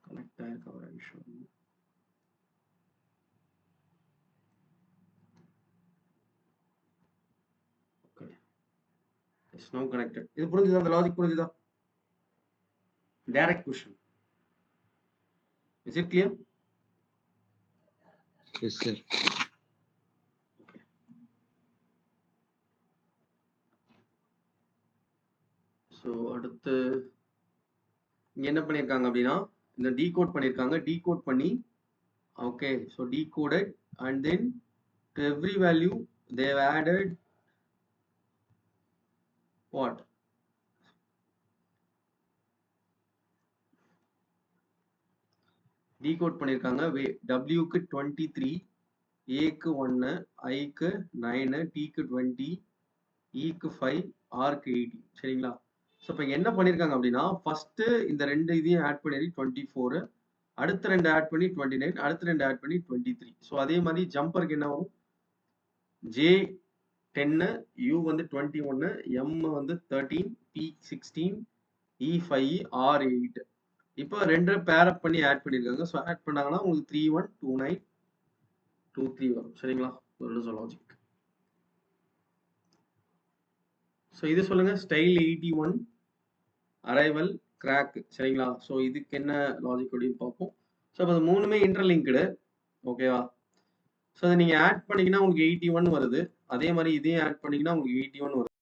கரெக்டா இருக்கா? ஒரு நிமிஷம். Okay, it's no connected. இது புரிஞ்சுதா? அந்த லாஜிக் புரிஞ்சுதா? Direct question. Is it clear? Yes, sir. So அடுத்து இங்க என்ன பண்ணியிருக்காங்க அப்படின்னா இந்த டீகோட் பண்ணியிருக்காங்க. டீகோட் பண்ணி okay, so decoded and then to every value they've added what? Decode பண்ணியிருக்காங்க. டபிள்யூக்கு 23, ஏக்கு 1, ஐக்கு 9, டிக்கு 20, ஈக்கு 5, ஆர்க்கு 18. சரிங்களா? ஸோ இப்போ என்ன பண்ணியிருக்காங்க அப்படின்னா ஃபர்ஸ்ட் இந்த ரெண்டு இதையும் ஆட் பண்ணி 24, அடுத்த ரெண்டு ஆட் பண்ணி 29, அடுத்த ரெண்டு ஆட் பண்ணி 23. ஸோ அதே மாதிரி ஜம்பருக்கு என்ன வரும்? ஜே 10, யூ வந்து 21, எம் வந்து 13, பி 16, இ 5, ஆர் 8. இப்போ ரெண்டு பேர் அப் பண்ணி ஆட் பண்ணியிருக்காங்க. ஸோ ஆட் பண்ணாங்கன்னா உங்களுக்கு 312923 வரும். சரிங்களா? ஒரு லாஜிக். ஸோ இது சொல்லுங்க. Style 81, arrival, crack. சரிங்களா? ஸோ இதுக்கு என்ன லாஜிக் அப்படின்னு பார்ப்போம். ஸோ இப்போ அது மூணுமே இன்டர்லிங்க்டு. ஓகேவா? ஸோ அதை நீங்கள் ஆட் பண்ணீங்கன்னா உங்களுக்கு 81 வருது. அதே மாதிரி இதையும் ஆட் பண்ணீங்கன்னா உங்களுக்கு 81 வருது.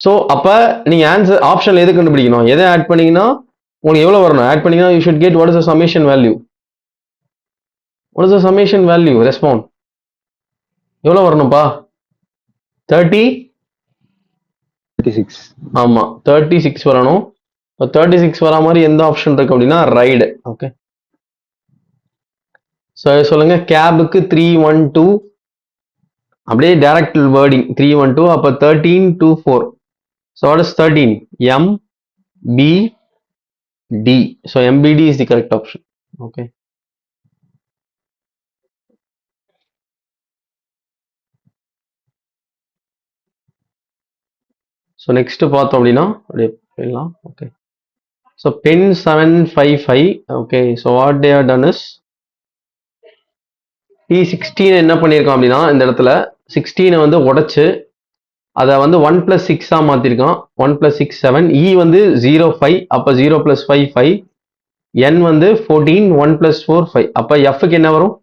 ஸோ அப்போ நீங்கள் ஆன்சர் ஆப்ஷனில் எது கண்டுபிடிக்கணும்? எதை ஆட் பண்ணீங்கன்னா உங்களுக்கு எவ்வளோ வரணும்? ஆட் பண்ணீங்கன்னா you should get what is the summation value. What is the summation value? Respond எவ்வளோ வரணும்ப்பா? 36. ஆமாம், 36 வரணும். இப்போ 36 வரா மாதிரி எந்த ஆப்ஷன் இருக்கு அப்படின்னா ரைடு. ஓகே, ஸோ சொல்லுங்க. கேபுக்கு 312, அப்படியே டைரக்ட் வேர்டிங் 312. அப்போ 1324. So what is 13? MBD. So MBD is the correct option. Okay, so next பார்த்தோம் அப்படின்னா அப்படியே போயிடலாம். Okay, so pen 755. Okay, so what they have done is P16 என்ன பண்ணியிருக்கான் அப்படின்னா இந்த இடத்துல 16 வந்து உடைச்சு அதை வந்து 1 + 6 மாற்றிருக்கான். 1 + 6 7. E வந்து 05. அப்போ 0 + 5 5. N வந்து 14. 1 + 4 5. அப்போ Fக்கு என்ன வரும்?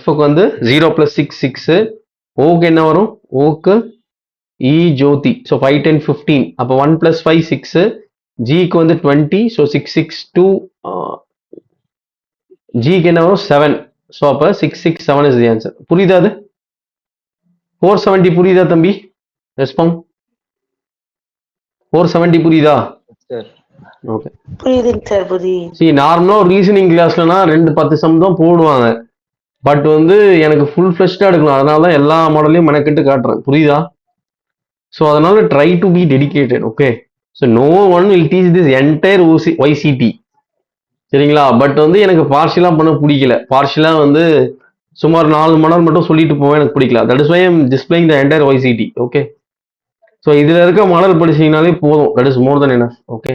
Fக்கு வந்து 0 + 6 6. Oக்கு என்ன வரும்? Oக்கு E ஜோதி. ஸோ 5 10 15. அப்போ 1 + 5 6. Gக்கு வந்து 20. ஸோ 6 6 2. Gக்கு என்ன வரும்? 7. ஸோ அப்போ 6 6 7 இஸ் தி ஆன்சர். புரியுதா? அது 470 புரியுதா தம்பி? ரெஸ்பாண்ட் 470 புரியுதா? Sir. ஓகே, புரியுதுங்க சார். புரியுது. சரி, நார்மலாக ஒரு ரீசனிங் கிளாஸ்லனா 2 10 சம் தான் போடுவாங்க. பட் வந்து எனக்கு ஃபுல் ஃப்ளெஷ்டாக எடுக்கணும். அதனால தான் எல்லா மாடலையும் மெனக்கெட்டு காட்டுறேன். புரியுதா? ஸோ அதனால try to be dedicated. Okay, so no one will teach this entire YCT. சரிங்களா? பட் வந்து எனக்கு பார்ஷியலாக பண்ண பிடிக்கல. பார்ஷியலாக வந்து சுமார் 4 மணி மட்டும் சொல்லிட்டு போவேன். எனக்கு பிடிக்கல. That is why I'm displaying the entire YCT. Okay, so இதில் இருக்க மாடல் படிச்சீங்கனாலே போதும். That is more than enough. Okay,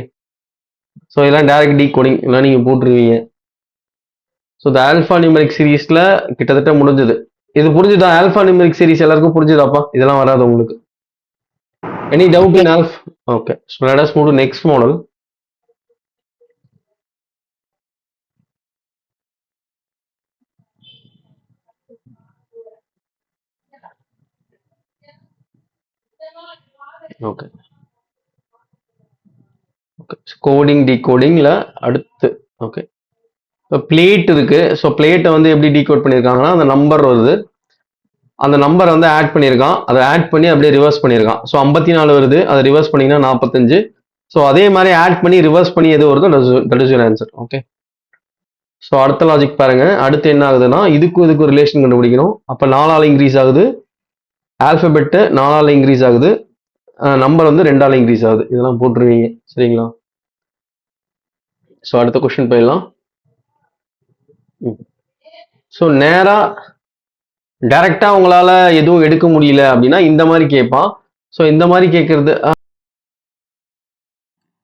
so இதெல்லாம் டைரக்ட் டீகோடிங் இதெல்லாம் நீங்கள் போட்டுருவீங்க. ஸோ இந்த ஆல்ஃபா நியூமெரிக் சீரீஸில் கிட்டத்தட்ட முடிஞ்சது. இது புரிஞ்சுதா? ஆல்பா நியூமெரிக் சீரிஸ் எல்லாருக்கும் புரிஞ்சுதாப்பா? இதெல்லாம் வராது உங்களுக்கு. Any doubt in alpha? Okay, so let us move to next model. Okay okay, coding டீகோடிங்ல அடுத்து. ஓகே, இப்போ பிளேட் இருக்கு. ஸோ பிளேட்டை வந்து எப்படி டீகோட் பண்ணியிருக்காங்கன்னா, அந்த நம்பர் வருது, அந்த நம்பரை வந்து ஆட் பண்ணியிருக்கான், அதை ஆட் பண்ணி அப்படியே ரிவர்ஸ் பண்ணியிருக்கான். ஸோ 54 வருது, அதை ரிவர்ஸ் பண்ணிங்கன்னா 45. ஸோ அதே மாதிரி ஆட் பண்ணி ரிவர்ஸ் பண்ணி எது வருதோ that is your answer. Okay, so அடுத்த லாஜிக் பாருங்க. அடுத்து என்ன ஆகுதுன்னா, இதுக்கும் ரிலேஷன் கண்டுபிடிக்கணும். அப்போ 4ஆல் இன்க்ரீஸ் ஆகுது, ஆல்பபெட்டு 4ஆல் இன்க்ரீஸ் ஆகுது, நம்பர் வந்து 2ஆல் இன்க்ரீஸ் ஆகுது. இதெல்லாம் போட்டுருவீங்க, சரிங்களா? ஸோ அடுத்த கொஸ்டின் போயிடலாம். ஸோ நேரா டைரக்டா உங்களால எதுவும் எடுக்க முடியல அப்படின்னா இந்த மாதிரி கேட்பான். ஸோ இந்த மாதிரி கேட்கறது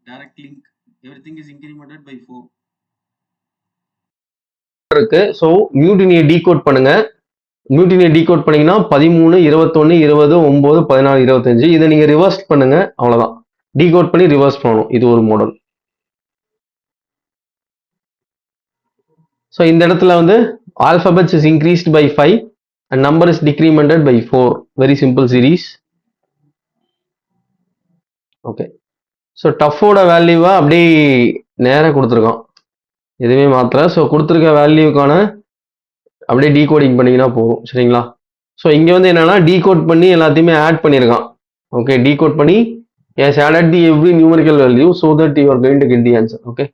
direct link everything is incremented by 4 இருக்கு. ஸோ மியூட்டினியை டீகோட் பண்ணுங்க. மியூட்டினியை டீகோட் பண்ணீங்கன்னா 13, 21, 20, 9, 14, 25. இதை நீங்க ரிவர்ஸ் பண்ணுங்க, அவ்வளவுதான். டீகோட் பண்ணி ரிவர்ஸ் பண்ணணும். இது ஒரு மாடல். ஸோ இந்த இடத்துல வந்து alphabets is increased by 5 and number is decremented by 4. Very simple series. Okay, so டஃபோட வேல்யூவை அப்படியே நேராக கொடுத்துருக்கான், எதுவுமே மாத்திர. ஸோ கொடுத்துருக்க வேல்யூக்கான அப்படியே டீகோடிங் பண்ணிங்கன்னா போதும், சரிங்களா? ஸோ இங்கே வந்து என்னன்னா டீகோட் பண்ணி எல்லாத்தையுமே ஆட் பண்ணியிருக்கான். ஓகே, டீகோட் பண்ணி is added the every numerical value so that you are going to get the answer. Okay,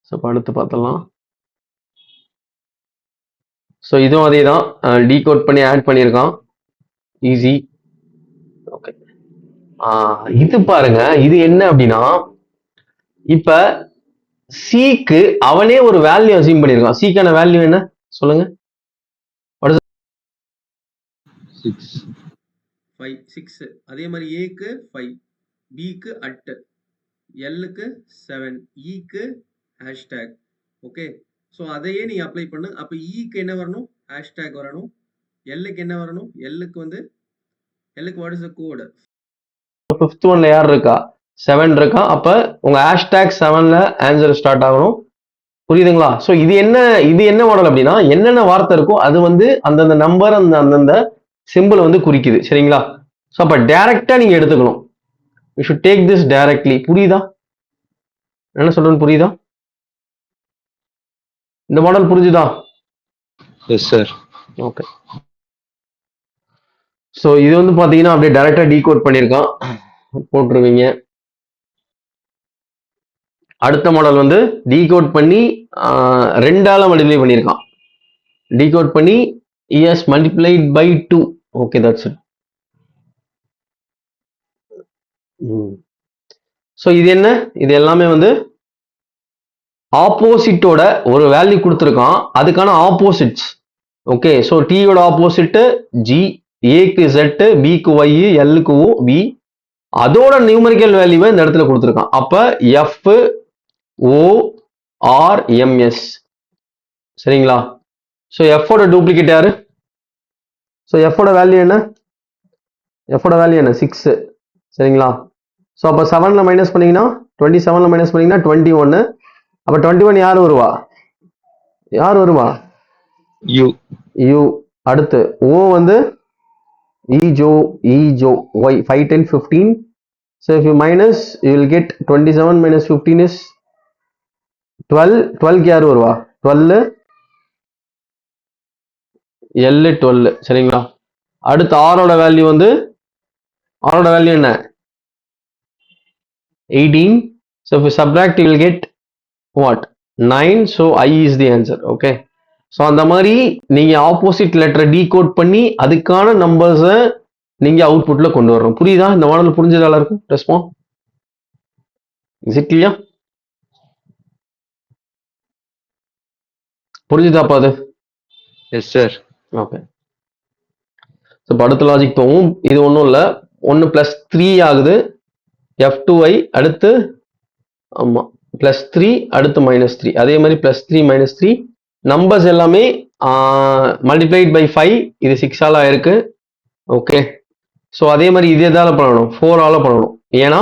so அடுத்து பார்த்தலாம். ஸோ இதுவும் அதே தான், டீகோட் பண்ணி ஆட் பண்ணியிருக்கான், ஈஸி. ஓகே, இது பாருங்க, இது என்ன அப்படின்னா, இப்ப சிக்கு அவனே ஒரு வேல்யூ அசீம் பண்ணியிருக்கான். சிக்கான வேல்யூ என்ன சொல்லுங்க? 6. அதே மாதிரி ஏக்கு 5, பிக்கு அட், எல்லுக்கு 7, ஈக்கு ஹேஷ்டேக். ஓகே, ஸோ அதையே நீ அப்ளை பண்ணு. அப்போ ஈக்கு என்ன வரணும்? ஹேஷ்டேக் வரணும். எல்லுக்கு என்ன வரணும்? எல்லுக்கு what is the code? 5th ஒன்ல யார் இருக்கா? 7 இருக்கா. அப்ப உங்க ஹேஷ்டேக் 7ல ஆன்சர் ஸ்டார்ட் ஆகணும். புரியுதுங்களா? ஸோ இது என்ன மாடல் அப்படின்னா, என்னென்ன வார்த்தை இருக்கோ அது வந்து அந்தந்த நம்பர் அந்தந்த சிம்பிள் வந்து குறிக்குது, சரிங்களா? ஸோ அப்ப டைரக்டா நீங்க எடுத்துக்கணும். You should take this directly. புரியுதா என்ன சொல்றேன்னு? புரியுதா? இந்த மாடல் புரிஞ்சுதா? S sir. ஓகே, ஸோ இது வந்து பாத்தீங்கன்னா அப்படியே டைரக்டா டீகோட் பண்ணியிருக்கான், போட்டுருவீங்க. அடுத்த மாடல் வந்து டீகோட் பண்ணி 2ஆல மல்டிப்ளை பண்ணியிருக்கான். டீகோட் பண்ணி is multiplied by 2. Okay, that's it. So இது என்ன? இது எல்லாமே வந்து ஆப்போசிட்டோட ஒரு வேல்யூ கொடுத்துருக்கான், அதுக்கான ஆப்போசிட்ஸ். ஓகே, ஸோ டீயோட ஆப்போசிட் ஜி, ஏக்கு Z, பிக்கு ஒய், எல்லுக்கு ஓ, பி. அதோட நியூமரிக்கல் வேல்யூவை இந்த இடத்துல கொடுத்துருக்கான். அப்ப எஃப் ஓ ஆர் எம்எஸ், சரிங்களா? ஸோ எஃபோட டூப்ளிகேட் யாரு? ஸோ எஃபோட வேல்யூ என்ன? 6, சரிங்களா? ஸோ அப்போ 7ல மைனஸ் பண்ணீங்கன்னா 27ல மைனஸ் பண்ணீங்கன்னா 21. அப்போ 21 யார் வருவா? யூ. அடுத்து ஓ வந்து ஈஜோ, Y 5, 10, 15. So if you minus you will get 27 minus 15 is 12. 12க்கு யார் வருவா? 12, எல் 12, சரிங்களா? அடுத்து ஆரோட வேல்யூ வந்து என்ன? 18. So if you subtract you will get what? 9. So I is the answer. Okay, so அந்த மாதிரி நீங்க ஆப்போசிட் லெட்டரை டீகோட் பண்ணி அதுக்கான நம்பர்ஸை நீங்க அவுட்புட்ல கொண்டு வரணும். புரியுதா? இந்த மாடல் புரிஞ்சது எல்லாருக்கும்? Respond is it clear? புரிஞ்சுதாப்பா அது? Yes sir. ஓகே, ஸோ அடுத்த லாஜிக் போகும். இது ஒன்றும் இல்லை, 1 + 3 ஆகுது. F2i அடுத்து ஆமா +3, அடுத்து -3. அதே மாதிரி +3 -3 நம்பர்ஸ் எல்லாமே மல்டிப்ளைட் பை 5 இது 6ஆல் ஆயிருக்கு. ஓகே, ஸோ அதே மாதிரி இது எதால பண்ணணும், 4ஆல பண்ணணும். ஏன்னா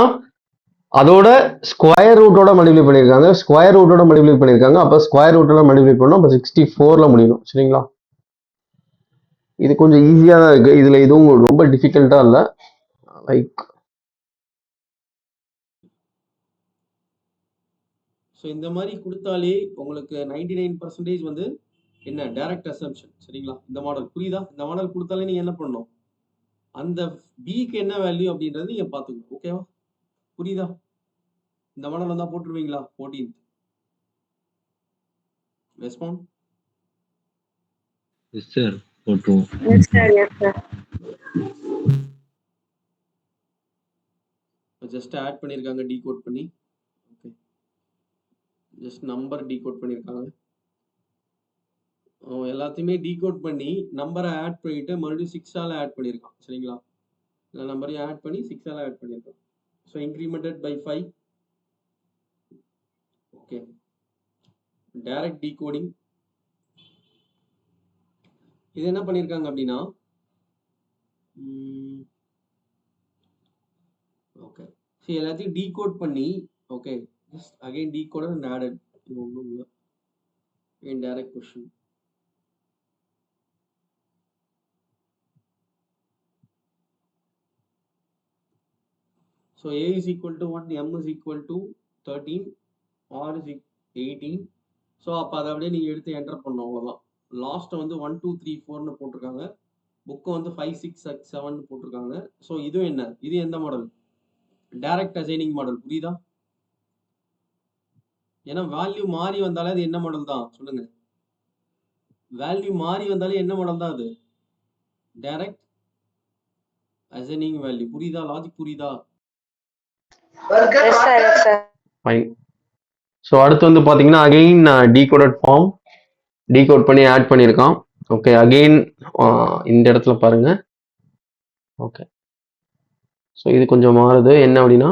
அதோட ஸ்கொயர் ரூட்டோட மல்டிப்ளை பண்ணியிருக்காங்க, ஸ்கொயர் ரூட்டோட மல்டிப்ளை பண்ணியிருக்காங்க. அப்போ ஸ்கொயர் ரூட்டோட மல்டிப்ளை பண்ணணும், அப்போ 64ல முடியணும். சரிங்களா, இது கொஞ்சம் ஈஸியாக தான் இருக்குது, இதில் எதுவும் ரொம்ப டிஃபிகல்ட்டாக இல்லை. லைக் ஸோ இந்த மாதிரி கொடுத்தாலே உங்களுக்கு 99% வந்து என்ன டைரக்ட் அசம்ஷன். சரிங்களா, இந்த மாடல் புரியுதா? இந்த மாடல் கொடுத்தாலே நீங்கள் என்ன பண்ணணும், அந்த பிக்கு என்ன வேல்யூ அப்படின்றது நீங்கள் பார்த்துக்கணும். ஓகேவா, புரியுதா? இந்த மாடல் வந்தால் போட்டுருவீங்களா? 14th respond. Yes, sir. போட்டுருவோம். Yes sir yes sir. Just add பண்ணியிருக்காங்க டீகோட் பண்ணி. ஓகே, ஜஸ்ட் நம்பர் டீகோட் பண்ணியிருக்காங்க. எல்லாத்தையுமே டீகோட் பண்ணி நம்பரை ஆட் பண்ணிட்டு மறுபடியும் 6ஆல் ஆட் பண்ணியிருக்கான். சரிங்களா, எல்லா நம்பரையும் ஆட் பண்ணி 6ஆல் ஆட் பண்ணியிருக்கான். So incremented by 5. Okay, direct decoding. இது என்ன பண்ணியிருக்காங்க அப்படின்னா, ஓகே சரி எல்லாத்தையும் டீகோட் பண்ணி, okay just again decoded and added. இது ஒன்றும் இல்லை, again direct question. So A is equal to 1, M is equal to 13, R is 18. So அப்போ அதை அப்படியே நீங்கள் எடுத்து என்டர் பண்ணணும், அவ்வளோதான். லாஸ்ட்டை வந்து 1 2 3 4ன்னு போட்டிருக்காங்க, புக்கை வந்து 5 6 7 போட்டிருக்காங்க. ஸோ இதுவும் என்ன, இது எந்த மாடல், டைரக்ட் அசைனிங் மாடல். புரியுதா? ஏன்னா வேல்யூ மாறி வந்தாலே அது என்ன மாடல் தான் சொல்லுங்க, வேல்யூ மாறி வந்தாலே என்ன மாடல் தான் அது, டைரக்ட் அசைனிங் வேல்யூ. புரியுதா, லாஜிக் புரியுதா? S sir yes sir. Fine. So அடுத்து வந்து பார்த்தீங்கன்னா அகெயின் டீகோடட் ஃபார்ம் டீகோட் பண்ணி ஆட் பண்ணியிருக்கான். ஓகே, அகெயின் இந்த இடத்துல பாருங்க. ஓகே, ஸோ இது கொஞ்சம் மாறுது. என்ன அப்படின்னா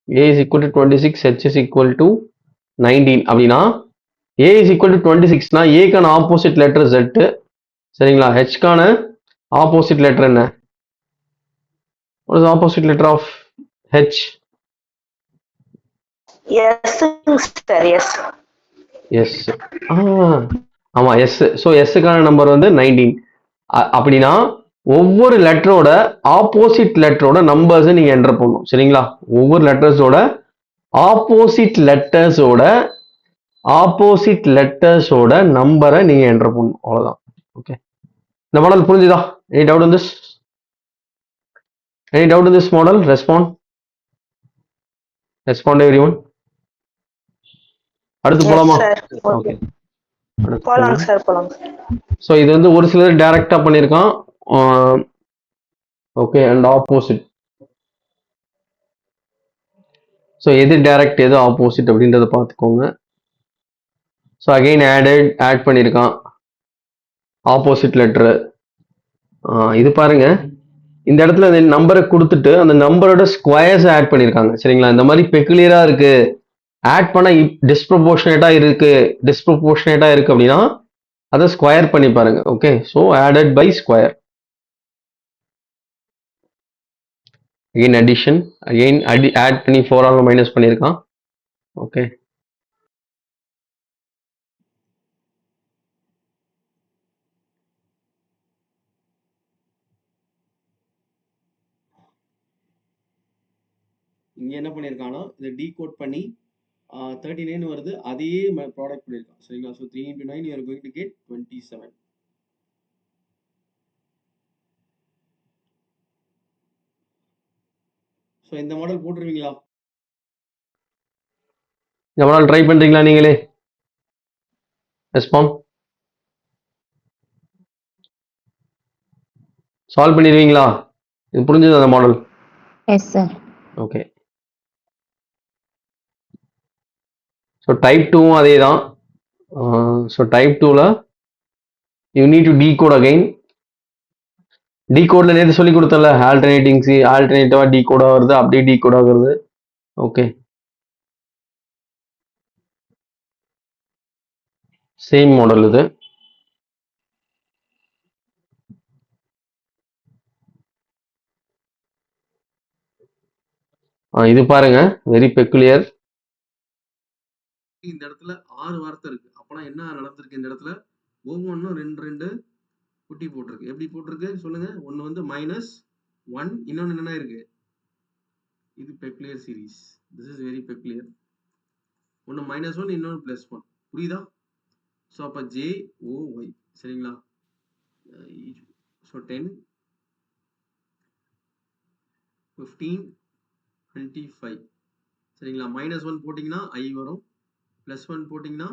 A is equal to 26, H is equal to 19 அப்படின்னா A is equal to 26னா ஏக்கான ஆப்போசிட் லெட்டர் Z. சரிங்களா, ஹெச்க்கான ஆப்போசிட் லெட்டர் என்ன, what is the opposite letter of H? S sir S. S. ஆமாம் எஸ். ஸோ எஸ்ஸுக்கான நம்பர் வந்து 19. அப்படின்னா ஒவ்வொரு லெட்டரோட ஆப்போசிட் லெட்டரோட நம்பர்ஸை நீங்கள் என்டர் பண்ணணும். சரிங்களா, ஒவ்வொரு லெட்டர்ஸோட ஆப்போசிட் லெட்டர்ஸோட நம்பரை நீங்கள் என்டர் பண்ணணும், அவ்வளோதான். ஓகே, இந்த மாடல் புரிஞ்சுதா? Any doubt in this? Any doubt in this model? Respond everyone. அடுத்து போலாமா? ஓகே, போலாம் சார் போலாம். ஸோ இது வந்து ஒரு சிலர் டைரக்டா பண்ணியிருக்கான். Okay, and opposite. ஸோ எது டைரக்ட் எது ஆப்போசிட் அப்படின்றத பார்த்துக்கோங்க. ஸோ அகெயின் ஆட் பண்ணியிருக்கான் ஆப்போசிட் லெட்டரு. இது பாருங்க, இந்த இடத்துல அந்த நம்பரை கொடுத்துட்டு அந்த நம்பரோட ஸ்கொயர்ஸ் ஆட் பண்ணியிருக்காங்க. சரிங்களா, இந்த மாதிரி பெக்குலியரா இருக்கு, ஆட் பண்ண டிஸ்ப்ரொபோர்ஷனேட்டா இருக்கு அப்படின்னா அதை ஸ்கொயர் பண்ணி பாருங்க. Okay, so added by square. Again addition, again add பண்ணி 4ஆல் மைனஸ் பண்ணியிருக்கான். ஓகே, இங்கே என்ன பண்ணியிருக்காங்கன்னா இதை டீகோட் பண்ணி 39 வருது, அதே ப்ராடக்ட் பண்ணியிருக்கான். சரிங்களா, so 3 into 9 you are going to get 27. So இந்த மாடல் போட்டுருவீங்களா? இந்த மாடல் ட்ரை பண்றீங்களா நீங்களே? ரெஸ்பாண்ட் சால்வ் பண்ணிடுவீங்களா? இது புரிஞ்சது அந்த மாடல்? Yes sir. Okay, so type 2வும் அதே தான். ஸோ டைப் 2ல you need to decode again. டீகோட்ல நேற்று சொல்லி கொடுத்தல, ஆல்டர்னேட்டிவா டீகோட் ஆகுறது, அப்படியே டீகோட் ஆகுறது. ஓகே, சேம் மாடல் இது. இது பாருங்க, வெரி பெக்குலியர். இந்த இடத்துல 6 வார்த்தை இருக்கு. அப்பனா என்ன நடந்திருக்கு இந்த இடத்துல? ஒவ்வொன்றும் 2 குட்டி போட்டிருக்கு. எப்படி போட்டிருக்கு சொல்லுங்க. ஒன்று வந்து -1, இன்னொன்று என்ன இருக்கு? இது peculiar series. This is very peculiar. ஒன்று -1, இன்னொன்று +1. புரியுதா? ஸோ அப்போ JOY. சரிங்களா? ஸோ 10, 15, 25. சரிங்களா? -1 போட்டிங்கன்னா I வரும், +1 போட்டிங்கன்னா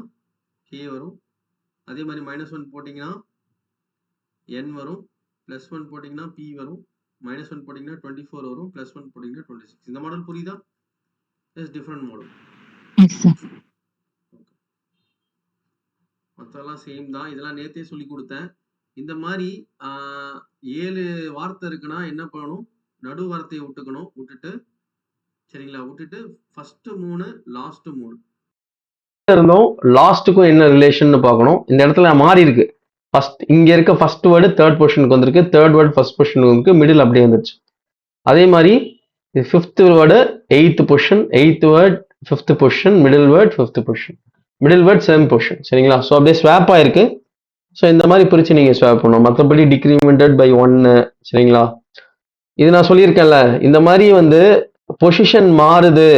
K வரும், அதே மாதிரி -1 போட்டிங்கன்னா N வரும், +1 போட்டிங்கன்னா P வரும், -1 போட்டிங்கன்னா 24 வரும், +1 போட்டிங்கன்னா 26. இந்த மாடல் புரியுதா? It's different model. மற்றெல்லாம் சேம் தான். இதெல்லாம் நேற்றே சொல்லி கொடுத்தேன். இந்த மாதிரி 7 வார்த்தை இருக்குன்னா என்ன பண்ணணும்? நடு வார்த்தையை விட்டுட்டு சரிங்களா, விட்டுட்டு ஃபர்ஸ்ட் 3 லாஸ்ட் 3 இருந்தோம். லாஸ்ட்டுக்கும் என்ன ரிலேஷன் பார்க்கணும். இந்த இடத்துல மாறி இருக்கு. ஃபர்ஸ்ட் இங்க இருக்க ஃபர்ஸ்ட் வேர்டு தேர்ட் பொசிஷனுக்கு வந்திருக்கு, தேர்ட் வேர்டு ஃபர்ஸ்ட் பொசிஷனுக்கு இருக்கு, மிடில் அப்படியே வந்துருச்சு. அதே மாதிரி fifth word 8th position, 8th word 5th position, middle word 5th position, middle word 7th position. சரிங்களா? ஸோ அப்படியே ஸ்வாப் ஆயிருக்கு. ஸோ இந்த மாதிரி பிரிச்சு நீங்க ஸ்வாப் பண்ணணும். மற்றபடி டிக்ரிமெண்டட் பை 1. சரிங்களா? இது நான் சொல்லியிருக்கேன்ல, இந்த மாதிரி வந்து பொசிஷன் மாறுது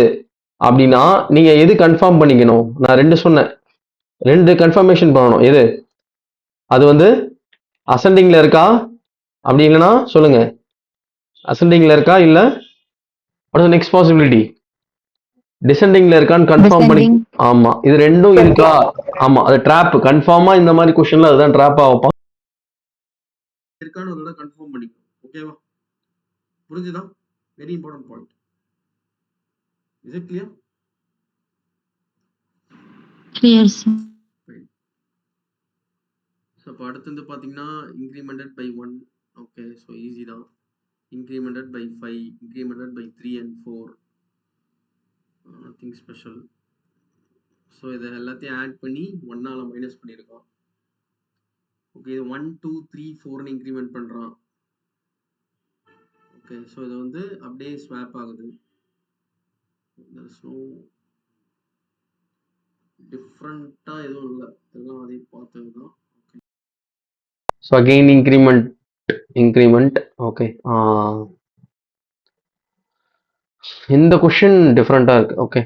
அப்படின்னா நீங்க எது கன்ஃபார்ம் பண்ணிக்கணும்? நான் 2 சொன்னேன், 2 கன்ஃபர்மேஷன் பண்ணணும். எது? அது வந்து அசெண்டிங்ல இருக்கா, அப்படி இல்லைன்னா சொல்லுங்க, அசெண்டிங்ல இருக்கா, இல்ல வாட் இஸ் நெக்ஸ்ட் பாசிபிலிட்டி? டிசெண்டிங்ல இருக்கான்னு கன்ஃபார்ம் பண்ணி. ஆமா, இது ரெண்டும் இருக்கா? ஆமா, அது ட்ராப். கன்ஃபார்மா இந்த மாதிரி கொஸ்டின்ல அதுதான் ட்ராப் ஆகும். இருக்கான்னு ஒரு கன்ஃபார்ம் பண்ணிக்கணும். ஓகேவா? புரிஞ்சுதா? Very important point. Is it clear? Clear sir. So இப்போ அடுத்து வந்து பார்த்தீங்கன்னா incremented by 1. Okay, so easy தான். Incremented by 5, incremented by 3 and 4. Nothing special. So இதை எல்லாத்தையும் ஆட் பண்ணி 1ஆல் மைனஸ் பண்ணியிருக்கான். ஓகே, இது 1, 2, 3, 4ன்னு இன்க்ரிமெண்ட் பண்ணுறான். ஓகே, ஸோ இது வந்து அப்படியே ஸ்வாப் ஆகுது. ஸோ டிஃப்ரெண்ட்டாக எதுவும் இல்லை, எல்லாம் அதே பார்த்தது தான். Okay, so again increment. Okay, இந்த கொஷின் டிஃப்ரெண்ட்டாக இருக்கு. ஓகே,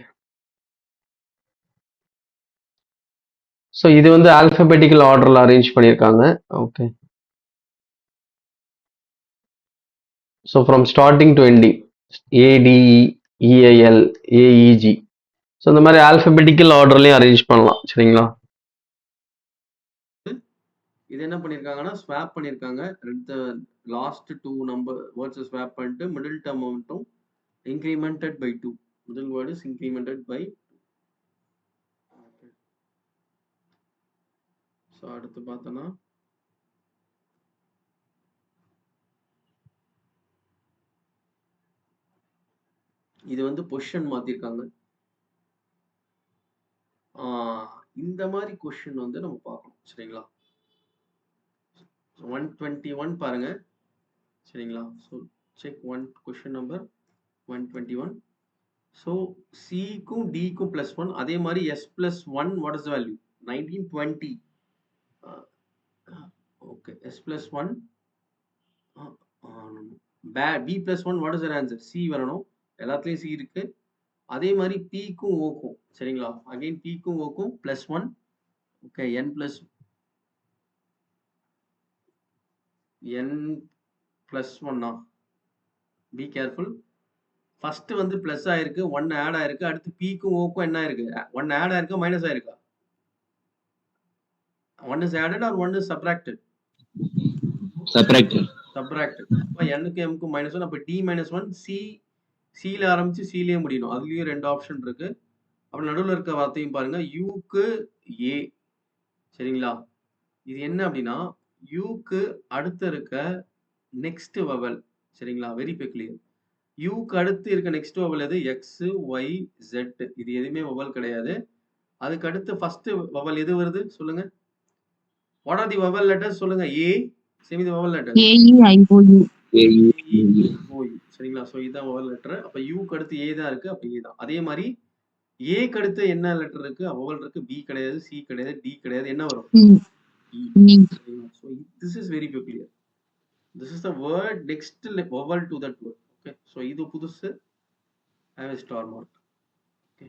ஸோ இது வந்து ஆல்பபெட்டிக்கல் ஆர்டரில் அரேஞ்ச் பண்ணியிருக்காங்க. Okay, so from starting to ending ADE, EIL, AEG. So இந்த மாதிரி ஆல்பபெட்டிக்கல் ஆர்டர்லையும் அரேஞ்ச் பண்ணலாம். சரிங்களா? இது என்ன பண்ணியிருக்காங்கன்னா ஸ்வாப் பண்ணியிருக்காங்க. லாஸ்ட் 2 நம்பர் வேர்ட்ஸை ஸ்வாப் பண்ணிட்டு மிடில் டேர்ம் மட்டும் incremented by 2. Middle word is incremented by 2. So அடுத்து பார்த்தோன்னா இது வந்து பொசிஷன் மாற்றிருக்காங்க. இந்த மாதிரி கொஷின் வந்து நம்ம பார்க்கணும். சரிங்களா? 121 பாருங்க. சரிங்களா? So check question number 121. So சிக்கும் டிக்கும் +1, அதே மாதிரி S+1 what is value? 1920. Okay, S+1 B+1 what is answer? C வரணும். எல்லாத்துலேயும் சி இருக்கு. அதே மாதிரி பிக்கும் ஓக்கும். சரிங்களா? அகைன் பிக்கும் ஓக்கும் +1. ஓகே, N+1 பி கேர்ஃபுல். ஃபர்ஸ்ட் வந்து பிளஸ் ஆயிருக்கு, 1 ஆட் ஆயிருக்கு. அடுத்து பிக்கும் ஓக்கும் என்ன ஆயிருக்கு? 1 ஆட் ஆயிருக்கு, மைனஸ் ஆயிருக்கா? 1 is added or 1 is subtracted? Subtracted. அப்ப n-க்கு m-க்கு -1. அப்ப d - 1 c-ல ஆரம்பிச்சு c-லயே முடியணும். அதுலயும் 2 ஆப்ஷன் இருக்கு. அப்புறம் நடுவில் இருக்க வார்த்தையும் பாருங்க. u-க்கு a. சரிங்களா? இது என்ன அப்படின்னா u-க்கு அடுத்து இருக்க நெக்ஸ்ட் வவல். சரிங்களா? வெரி பெக்லியர். u-க்கு அடுத்து இருக்க நெக்ஸ்ட் வவல் எது? x, y, z. இது எதுவுமே வவல் கிடையாது. அதுக்கு அடுத்து ஃபர்ஸ்ட் வவல் எது வருது சொல்லுங்க? What are the vowel letters? சொல்லுங்க. A. Same the vowel letters. AEIOU. AEOU. சரிங்களா? ஸோ இதுதான் வவல் லெட்டர். அப்ப யூக்கு அடுத்து ஏ தான் இருக்கு. அப்ப ஏ தான். அதே மாதிரி ஏக்கு அடுத்து என்ன லெட்டர் இருக்கு? வவல் இருக்கு. பி கிடையாது, சி கிடையாது, டி கிடையாது. என்ன வரும்? இ. சரிங்களா? So this is very peculiar. This is the word next vowel to that word. Okay. So இது புதுசு. I have a star mark. Okay.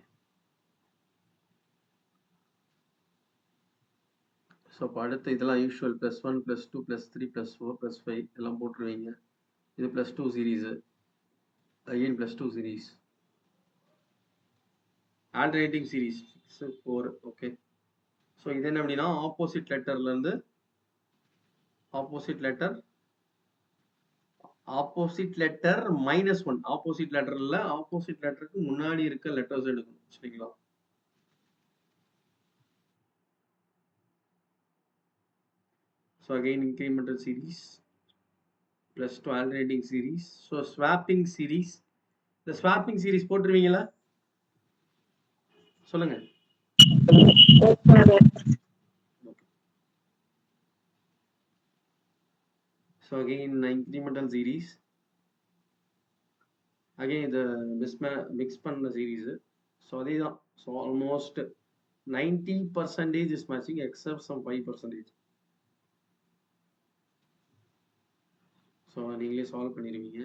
So இப்போ அடுத்து இதெல்லாம் யூஷுவல் +1 +2 +3 +4 +5 எல்லாம் போட்டுருவீங்க. இது +2 series, again +2 series, alternating series 6 4. Okay. So இது என்ன அப்படின்னா ஆப்போசிட் லெட்டர்லேருந்து ஆப்போசிட் லெட்டர் -1. ஆப்போசிட் லெட்டர்ல ஆப்போசிட் லெட்டருக்கு முன்னாடி இருக்க லெட்டர்ஸ் எடுக்கணும். சரிங்களா? So again incremental series +2 alternating series. So swapping series. இந்த ஸ்வாப்பிங் சீரீஸ் போட்டுருவீங்களா? சொல்லுங்க. So again incremental series, again the mix பண்ண series. So அதே தான். So almost 90% is matching except some 5%. So நீங்களே சால்வ் பண்ணிடுவீங்க.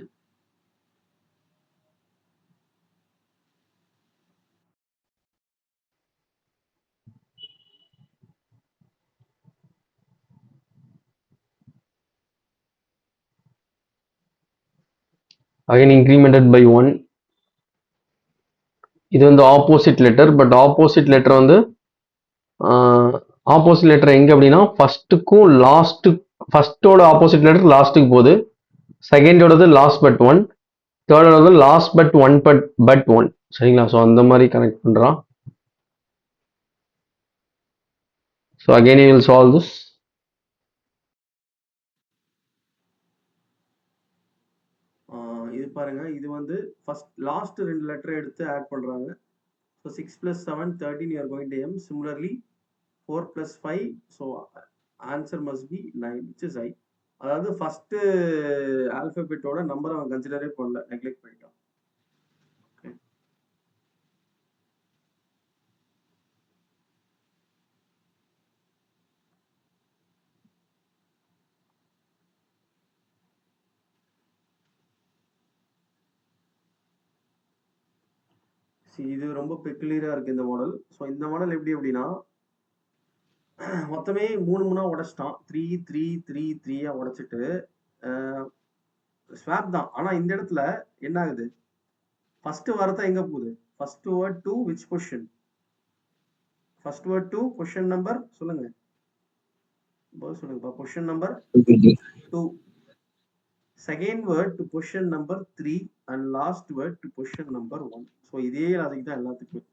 again incremented by 1. இது வந்து opposite letter. But opposite letter வந்து ஆப்போசிட் லெட்டர் எங்க அப்படின்னா ஃபர்ஸ்ட்டுக்கும் லாஸ்ட்டு, ஃபர்ஸ்டோட ஆப்போசிட் லெட்டர் லாஸ்ட்டுக்கு போகுது, செகண்டோடது லாஸ்ட் பட் 1, தேர்டோடது லாஸ்ட் பட் 1 பட் 1. சரிங்களா? ஸோ அந்த மாதிரி கனெக்ட் பண்ணுறான். So again you will solve this. இது பாருங்க, இது வந்து ஃபர்ஸ்ட் லாஸ்ட் 2 லெட்டர் எடுத்து ஆட் பண்றாங்க. So 6 + 7 13 you are going to m. Similarly 4 + 5, so answer must be 9, which is I. அதாவது ஃபர்ஸ்ட் ஆல்பபெட்டோட நம்பர் அவன் கன்சிடரே பண்ணல, நெக்லெக்ட் பண்ணிட்டான். ஓகே. இது ரொம்ப பெக்குலியரா இருக்கு இந்த மாடல். ஸோ இந்த மாடல் எப்படி அப்படின்னா மொத்தமே 3 உடைச்சிட்டான். 3 3 3 3 உடைச்சிட்டு ஸ்வாப் தான். ஆனா இந்த இடத்துல என்ன ஆகுது? ஃபர்ஸ்ட் வார்த்தை எங்க போகுது? First word to which position? First word to position number சொல்லுங்க. சொல்லுங்கப்பா. Position number 2. Second word to position number 3 and last word to position number 1. So இதே லாஜிக் தான் எல்லாத்துக்கும்.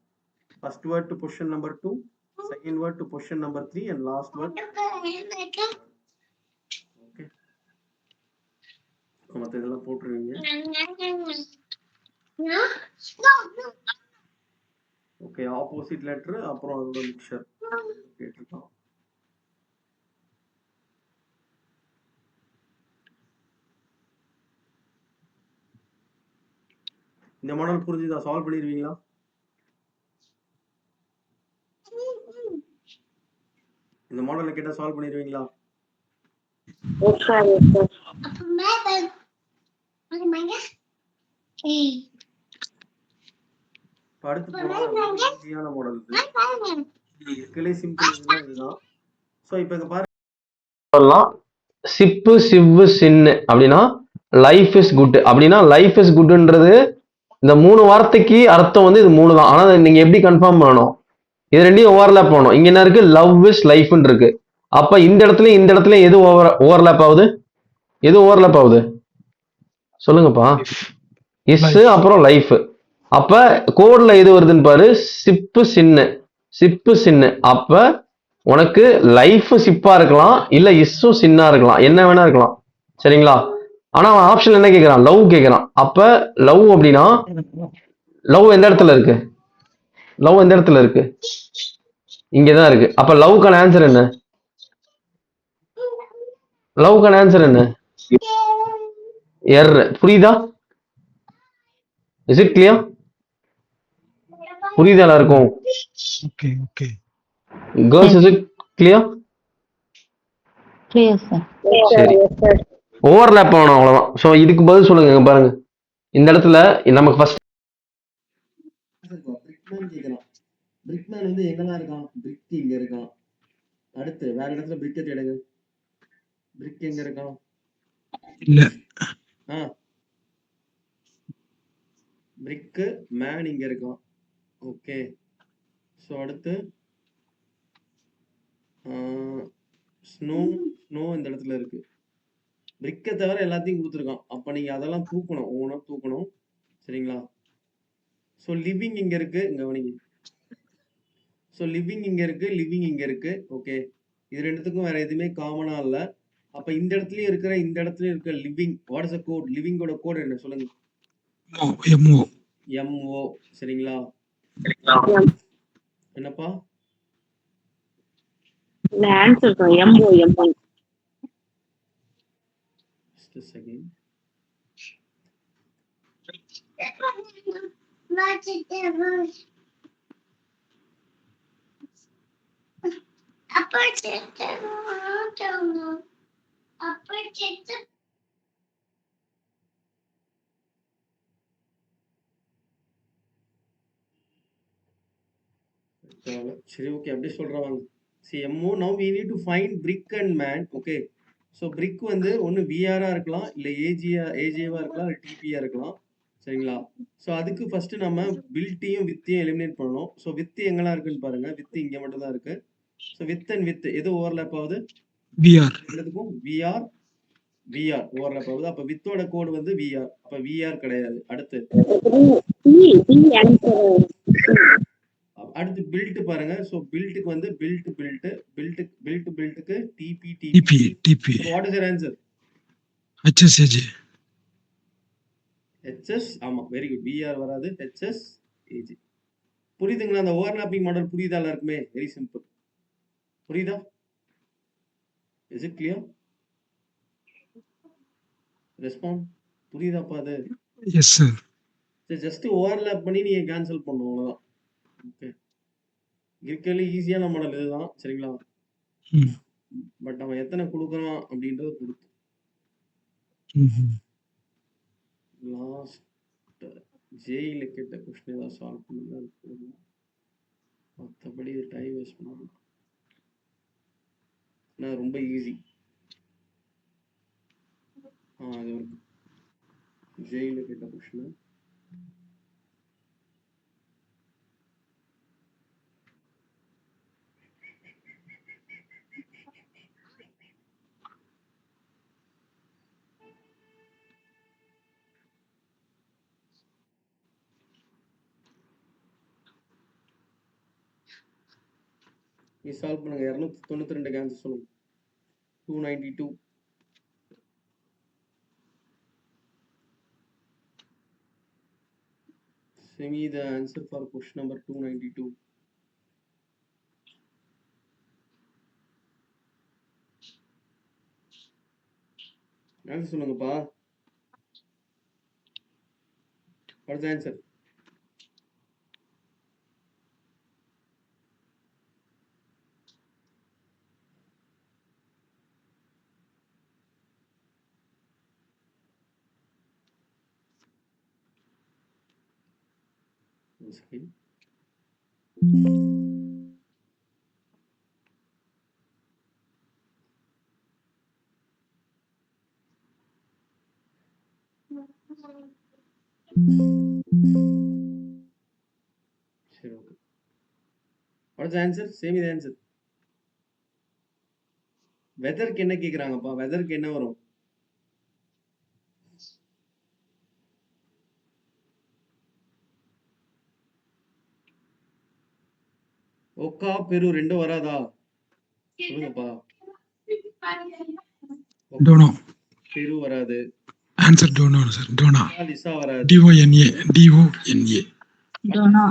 First word to position number 2, second word to position number 3 and last word. Okay. மற்ற இதெல்லாம் போட்டுருவீங்க. Okay. Opposite letter அப்புறம் அதோட mixer கேட்டிருக்கான். இந்த model புரிஞ்சுதா? சால்வ் பண்ணிடுவீங்களா? இந்த மாடலை கேட்டா சால்வ் பண்ணிடுவீங்களா? அடுத்து ஈஸியான மாடல் இது. இதுக்குள்ளே சிம்பிள் இதுதான். ஸோ இப்போ இங்க பாருங்க, சொல்லலாம் சிப்பு சிவ்வு சின்னு அப்படின்னா லைஃப் இஸ் குட் அப்படின்னா லைஃப் இஸ் குட்ன்றது இந்த 3 வார்த்தைக்கு அர்த்தம் வந்து இது 3 தான். ஆனா நீங்க எப்படி கன்ஃபார்ம் பண்ணணும்? இது ரெண்டையும் ஓவர்லேப் பண்ணணும். இங்க என்ன இருக்கு? லவ் இஸ் லைஃப்னு இருக்கு. அப்ப இந்த இடத்துல எது ஓவர்லேப் ஆகுது? எது ஓவர்லேப் ஆகுது சொல்லுங்கப்பா. இஸ் அப்புறம் லைஃப். அப்ப கோட்ல எது வருதுன்னு பாரு. சிப்பு சின்னு, சிப்பு சின்னு. அப்ப உனக்கு லைஃப் சிப்பா இருக்கலாம், இல்ல இஸ்ஸும் சின்னா இருக்கலாம், என்ன வேணா இருக்கலாம். சரிங்களா? ஆனா அவன் ஆப்ஷன் என்ன கேட்கறான்? லவ் கேட்கறான். அப்ப லவ் அப்படின்னா லவ் எந்த இடத்துல இருக்கு? லவ் எந்த இடத்துல இருக்கு? இங்கதான் இருக்கு. அப்ப லவ்க்கான ஆன்சர் என்ன? லவ்க்கான ஆன்சர் என்ன? எர். புரியுதா? Is it clear? புரியுதா எல்லாருக்கும்? Okay, okay. Girls is it clear? clear sir. சரி, ஓவர்லேப் ஆகணும் அவ்வளவுதான். ஸோ இதுக்கு பதில் சொல்லுங்க. இங்க பாருங்க, இந்த இடத்துல நமக்கு ஃபர்ஸ்ட் பிரிக்மேன் கேட்கலாம். பிரிக்மேன் வந்து எங்கெல்லாம் இருக்கான்? பிரிக் இங்க இருக்கான். அடுத்து வேற இடத்துல பிரிக்க தேடுங்க. பிரிக் எங்க இருக்கான்? இல்ல. ஆ பிரிக்கு மேன் இங்க இருக்கான். ஓகே. ஸோ அடுத்து ஸ்னோ ஸ்னோ இந்த இடத்துல இருக்கு. பிரிக்கை தவிர எல்லாத்தையும் கொடுத்துருக்கான். அப்ப நீங்க அதெல்லாம் தூக்கணும், ஒவ்வொன்றா தூக்கணும். சரிங்களா? ஸோ லிவிங் இங்க இருக்கு, இங்க கவனிங்க. ஸோ லிவிங் இங்க இருக்கு, லிவிங் இங்க இருக்கு. ஓகே, இது ரெண்டுத்துக்கும் வேற எதுவுமே காமனா இல்ல. அப்ப இந்த இடத்துலயும் இருக்கிற இந்த இடத்துலயும் இருக்க living, what is the code? லிவிங்கோட கோட் என்ன சொல்லுங்க? MO. MO. சரிங்களா? என்னப்பா? இந்த answer MO M1. Just a second. சரி, ஓகே, அப்படியே சொல்றாங்க. See, MO, now we need to find brick and man. Okay, so brick வந்து ஒன்னு VR-ஆ இருக்கலாம், இல்ல AJ-வா இருக்கலாம், இல்ல TP-ஆ இருக்கலாம். சரிங்களா? ஸோ அதுக்கு ஃபர்ஸ்ட் நம்ம பில்ட்டையும் வித்தையும் எலிமினேட் பண்ணணும். ஸோ வித்து எங்கெல்லாம் இருக்குன்னு பாருங்க. வித்து இங்க மட்டும் தான் இருக்கு. ஸோ வித் அண்ட் வித் எது ஓவர்லேப் ஆகுது? VR. ரெண்டுத்துக்கும் VR ஓவர்லேப் ஆகுது. அப்ப வித்தோட கோடு வந்து VR. அப்ப VR கிடையாது. அடுத்து அடுத்து பில்ட் பாருங்க. ஸோ பில்ட்டுக்கு வந்து பில்ட்டுக்கு TP. What is your answer? HSAJ. HS. ஆமா, வெரி குட். VR வராது, HS AJ. புரியுதுங்களா? அந்த ஓவர்லாப்பிங் மாடல் புரியுதா எல்லாருக்குமே? Very simple. புரியுதா? Is it clear? ரெஸ்பாண்ட். புரியுதாப்பா அது? Yes, sir. சரி, ஜஸ்ட் ஓவர்லாப் பண்ணி நீங்க கேன்சல் பண்ணும், அவ்வளவுதான். ஓகே, இருக்கல ஈஸியான மாடல் இதுதான். சரிங்களா? பட் அவன் எத்தனை கொடுக்குறான் அப்படின்றத பொறுத்து. லாஸ்ட் ஜெயில கேட்ட கொஸ்டின் ஏதாவது சால்வ் பண்ணுங்க, மற்றபடி டைம் வேஸ்ட் பண்ணணும். நான் ரொம்ப ஈஸி. அது ஒரு ஜெயில கேட்ட கொஸ்டின். நீ சால்வ் பண்ணுங்க. 292 ஆன்சர் சொல்லுங்க. 292. Send me the answer for question number 292. Answer சொல்லுங்கப்பா. What's the answer? One second. சரி, okay. What's the answer? Send me the answer. வெதருக்கு என்ன கேக்குறாங்கப்பா? வெதருக்கு என்ன வரும்? ஒக்கா பெரு ரெண்டும் வராதா? சொல்லுங்கப்பா. Dono. பெரு வராது. Answer Dono, sir. Dona. Lisa வராது. DONA. Dono.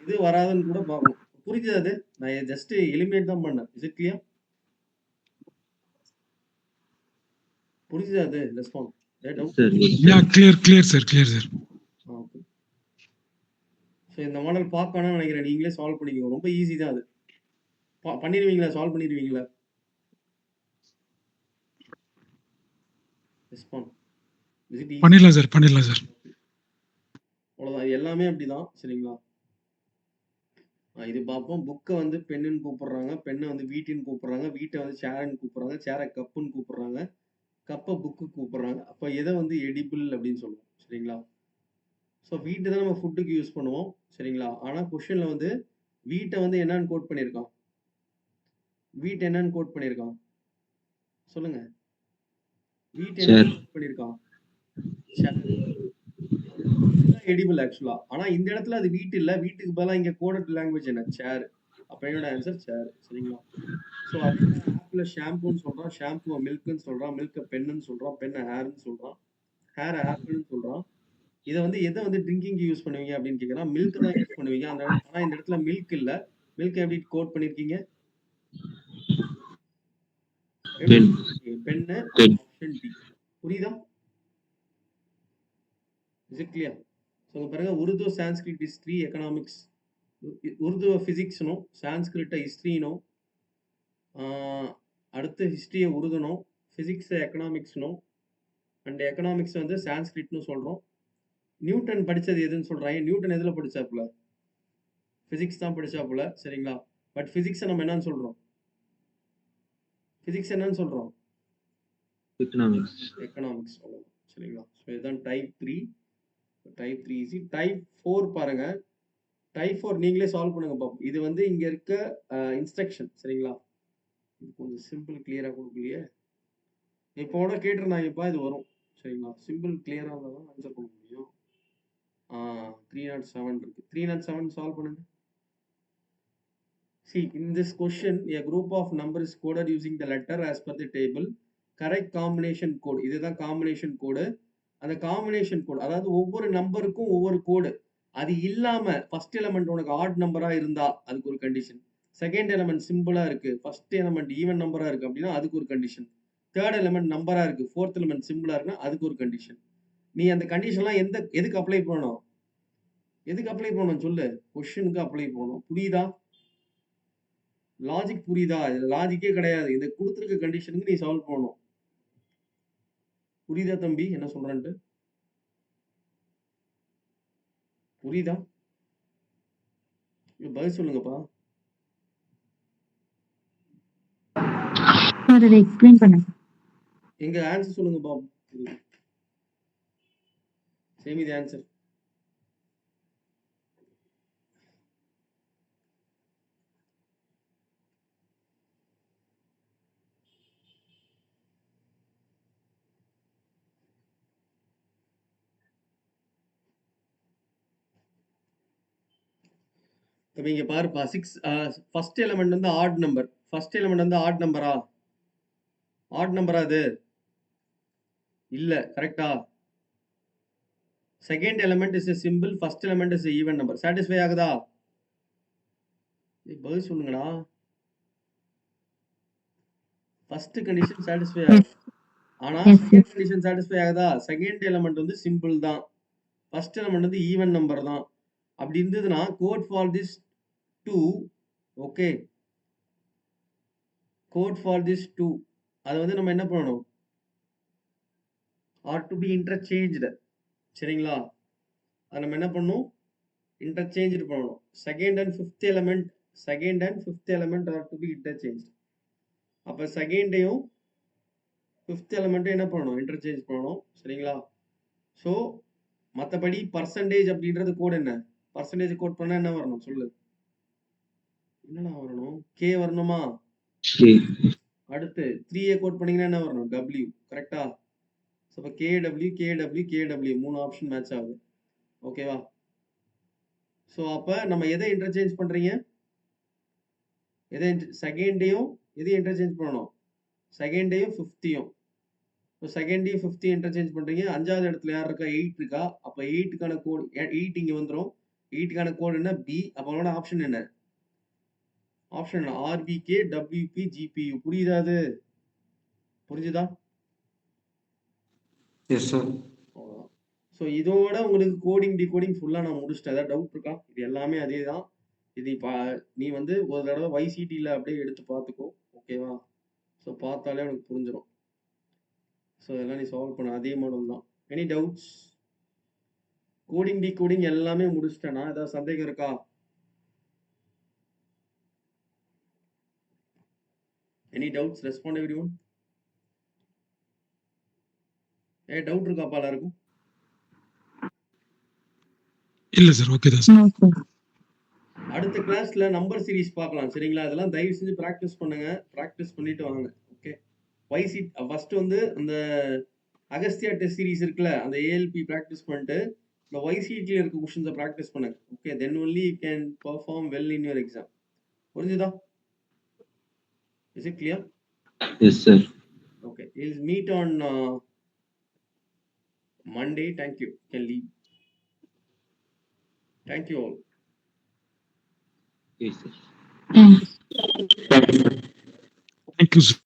இது வராதுன்னு கூட பார்க்கணும். புரியுது அது? நான் ஜஸ்ட் எலிமினேட் தான் பண்ணேன். Is it clear? புரியுது அது? Respond. Doubt? Sir, yes, Yeah, sir. clear, sir, clear, sir. Okay. So இந்த மாடல் பார்க்கணும்னு நினைக்கிறேன். நீங்களே சால்வ் பண்ணிக்கோங்க. ரொம்ப ஈஸி தான் அது. பண்ணிடுவீங்களா? சால்வ் பண்ணிடுவீங்களா? ரெஸ்பாண்ட். Is it easy? பண்ணிடலாம் சார், பண்ணிடலாம் சார். அவ்வளோதான். இது எல்லாமே அப்படிதான். சரிங்களா? இது பார்ப்போம். புக்கை வந்து பெண்ணுன்னு கூப்பிடுறாங்க, பெண்ணை வந்து வீட்டின்னு கூப்பிடுறாங்க, வீட்டை வந்து சேரன்னு கூப்பிடுறாங்க, சேரை கப்புன்னு கூப்பிடுறாங்க, கப்பை புக்கு கூப்பிடுறாங்க. அப்போ எதை வந்து எடிபிள் அப்படின்னு சொல்லுவோம். சரிங்களா? ஸோ வீட்டை தான் நம்ம ஃபுட்டுக்கு யூஸ் பண்ணுவோம். சரிங்களா? ஆனால் கொஷனில் வந்து வீட்டை வந்து என்னன்னு கோட் பண்ணியிருக்கான்? வீட்டை என்னன்னு கோட் பண்ணியிருக்கான் சொல்லுங்க. வீட்டை என்ன கோட் பண்ணியிருக்கான்? எடிபிள் ஆக்சுவலா. ஆனா இந்த இடத்துல அது வீட்டு இல்ல, வீட்டுக்கு பதிலா இங்க கோடட் லாங்குவேஜ் என்ன? சேர். அப்ப என்னோட ஆன்சர் சேர். சரிங்களா? ஸோ அதே ஆப்பிள் ஷாம்புன்னு சொல்றான், ஷாம்புவை மில்க்னு சொல்றான், மில்கை பெண்ணுன்னு சொல்றான், பெண்ணை ஹேர்னு சொல்றான், ஹேர் ஆப்பிள்னு சொல்றான். இதை வந்து எதை வந்து ட்ரிங்கிங்க்கு யூஸ் பண்ணுவீங்க அப்படின்னு கேட்குறான். மில்க் தான் யூஸ் பண்ணுவீங்க. அந்த ஆனா இந்த இடத்துல மில்க் இல்ல. மில்க் எப்படி கோட் பண்ணிருக்கீங்க? பெண்ணு. Option D. புரியுதா? Is it clear? ஸோ பாருங்க, உருது சான்ஸ்கிரிட் ஹிஸ்ட்ரி எக்கனாமிக்ஸ். உருதுவை ஃபிசிக்ஸ்னும், சான்ஸ்கிரிட்டை ஹிஸ்ட்ரினும், அடுத்து ஹிஸ்ட்ரியை உருதுனும், ஃபிசிக்ஸை எக்கனாமிக்ஸ்னும், அண்ட் எக்கனாமிக்ஸ் வந்து சான்ஸ்கிரிட்னு சொல்கிறோம். நியூட்டன் படித்தது எதுன்னு சொல்கிறாங்க. நியூட்டன் எதில் படித்தாப்புல? ஃபிசிக்ஸ் தான் படித்தாப்புல. சரிங்களா? பட் ஃபிசிக்ஸை நம்ம என்னன்னு சொல்கிறோம்? ஃபிசிக்ஸ் என்னன்னு சொல்கிறோம்? Economics. எக்கனாமிக்ஸ். அவ்வளோதான். சரிங்களா? ஸோ இதுதான் டைப் 3. Type 3 easy. டைப் 4 பாருங்க. டைப் 4 நீங்களே சால்வ் பண்ணுங்க பாப்போம். இது வந்து இங்க இருக்க இன்ஸ்ட்ரக்ஷன். சரிங்களா? இது கொஞ்சம் சிம்பிள் கிளியரா கொடுக்கலையே. இப்போ கூட கேட்டிருந்தாங்கப்பா, இது வரும். சரிங்களா? சிம்பிள் கிளியரா இருந்தால் தான் ஆன்சர் பண்ண முடியும். 307 இருக்கு. 307 சால்வ் பண்ணுங்க. See, in this question, a group of numbers is coded using the letter as per the table. Correct combination code. இதுதான் காம்பினேஷன் கோடு. அந்த காம்பினேஷன் கோடு, அதாவது ஒவ்வொரு நம்பருக்கும் ஒவ்வொரு கோடு. அது இல்லாம ஃபர்ஸ்ட் எலிமெண்ட் உனக்கு ஆட் நம்பரா இருந்தா அதுக்கு ஒரு கண்டிஷன். செகண்ட் எலிமெண்ட் சிம்பிளா இருக்கு, ஃபர்ஸ்ட் எலிமெண்ட் ஈவன் நம்பரா இருக்கு அப்படின்னா அதுக்கு ஒரு கண்டிஷன். தேர்ட் எலிமெண்ட் நம்பரா இருக்கு, ஃபோர்த் எலிமெண்ட் சிம்பிளா இருக்குன்னா அதுக்கு ஒரு கண்டிஷன். நீ அந்த கண்டிஷன்லாம் எதுக்கு அப்ளை பண்ணணும்? எதுக்கு அப்ளை பண்ணணும் சொல்லு? கொஸ்டினுக்கு அப்ளை பண்ணணும். புரியுதா? லாஜிக் புரியுதா? இது லாஜிக்கே கிடையாது. இதை கொடுத்துருக்க கண்டிஷனுக்கு நீ சால்வ் பண்ணணும். புரியுதா தம்பி என்ன சொல்றேன்ட்டு? புரியுதா? பதில் சொல்லுங்கப்பா. எக்ஸ்பிளைன் பண்ணுங்க. எங்க ஆன்சர் சொல்லுங்க பாபு. சேம் இது ஆன்சர். இப்போ இங்க பாருப்பா, 6 ஃபர்ஸ்ட் எலிமெண்ட் வந்து ஆட் நம்பர். ஃபர்ஸ்ட் எலிமெண்ட் வந்து ஆட் நம்பரா? ஆட் நம்பரா அது? இல்ல. கரெக்டா? Second element is a symbol, first element is a even number. Satisfy ஆகுதா? பதில் சொல்லுங்கடா. ஃபர்ஸ்ட் கண்டிஷன் சாட்டிஸ்ஃபை ஆகுது. ஆனா செகண்ட் கண்டிஷன் சாட்டிஸ்ஃபை ஆகுதா? செகண்ட் எலிமெண்ட் வந்து சிம்பிள் தான், ஃபர்ஸ்ட் எலிமெண்ட் வந்து ஈவன் நம்பர் தான். அப்படி இருந்ததுன்னா code for this 2, okay, code for this 2 அதை வந்து நம்ம என்ன பண்ணணும்? R to be interchanged. சரிங்களா? அதை நம்ம என்ன பண்ணணும்? இன்டர்சேஞ்ச் பண்ணணும். Second and fifth element are to be interchange. அப்போ செகண்டையும் ஃபிஃப்த் எலிமெண்ட்டும் என்ன பண்ணணும்? இன்டர்சேஞ்ச் பண்ணணும். சரிங்களா? ஸோ மற்றபடி பர்சன்டேஜ் அப்படின்றது கோட் என்ன? பர்சன்டேஜ் கோட் பண்ணா என்ன வரணும் சொல்லு? என்னடா வரணும்? கே வரணுமா? அடுத்து 3 கோட் பண்ணீங்கன்னா என்ன வரணும்? டபிள்யூ. கரெக்டா? ஸோ இப்போ கேடபிள்யூ 3 ஆப்ஷன் மேட்ச் ஆகுது. ஓகேவா? ஸோ அப்போ நம்ம எதை இன்டர்சேஞ்ச் பண்றீங்க? செகண்டையும் எதையும் இன்டர்சேஞ்ச் பண்ணணும்? செகண்டையும் ஃபிஃப்த்தையும். ஸோ செகண்டையும் ஃபிஃப்த்தையும் இன்டர்சேஞ்ச் பண்றீங்க. 5வது இடத்துல யார் இருக்கா? 8 இருக்கா. அப்போ 8க்கான கோட் 8 இங்கே வந்துடும். 8க்கான கோட் என்ன? பி. அப்போ ஆப்ஷன் என்ன? Option RBK WB GPU. புரியுதா? அது புரிஞ்சுதா? Yes sir. அவ்வளோதான். ஸோ இதோட உங்களுக்கு கோடிங் டிகோடிங் ஃபுல்லாக நான் முடிச்சிட்டேன். ஏதாவது டவுட் இருக்கா? இது எல்லாமே அதே தான். இது நீ வந்து ஒரு தடவை YCTயில் அப்படியே எடுத்து பார்த்துக்கோ. ஓகேவா? ஸோ பார்த்தாலே உனக்கு புரிஞ்சிடும். ஸோ இதெல்லாம் நீ சால்வ் பண்ண அதே மாடல் தான். Any doubts? கோடிங் டிகோடிங் எல்லாமே முடிச்சிட்டேனா? ஏதாவது சந்தேகம் இருக்கா? Any doubts? Respond everyone. Doubt இருக்காப்பா எல்லாருக்கும்? இல்ல சார், ஓகே தான் சார். அடுத்த கிளாஸ்ல நம்பர் சீரிஸ் பார்க்கலாம். சரிங்களா? அதெல்லாம் தயவு செஞ்சு ப்ராக்டிஸ் பண்ணுங்க. ப்ராக்டிஸ் பண்ணிட்டு வாங்க. ஓகே. ஃபர்ஸ்ட் வந்து அந்த அகஸ்தியா டெஸ்ட் சீரிஸ் இருக்குல்ல, அந்த ALP ப்ராக்டிஸ் பண்ணிட்டு இந்த YCTல இருக்க கொஸ்டின்ஸை ப்ராக்டிஸ் பண்ணுங்க. Okay, then only you can perform well in your exam. புரிஞ்சுதா? Is it clear? Yes, sir. Okay, we'll meet on Monday. Thank you. You can leave. Thank you all. Yes, sir. Thank you, sir.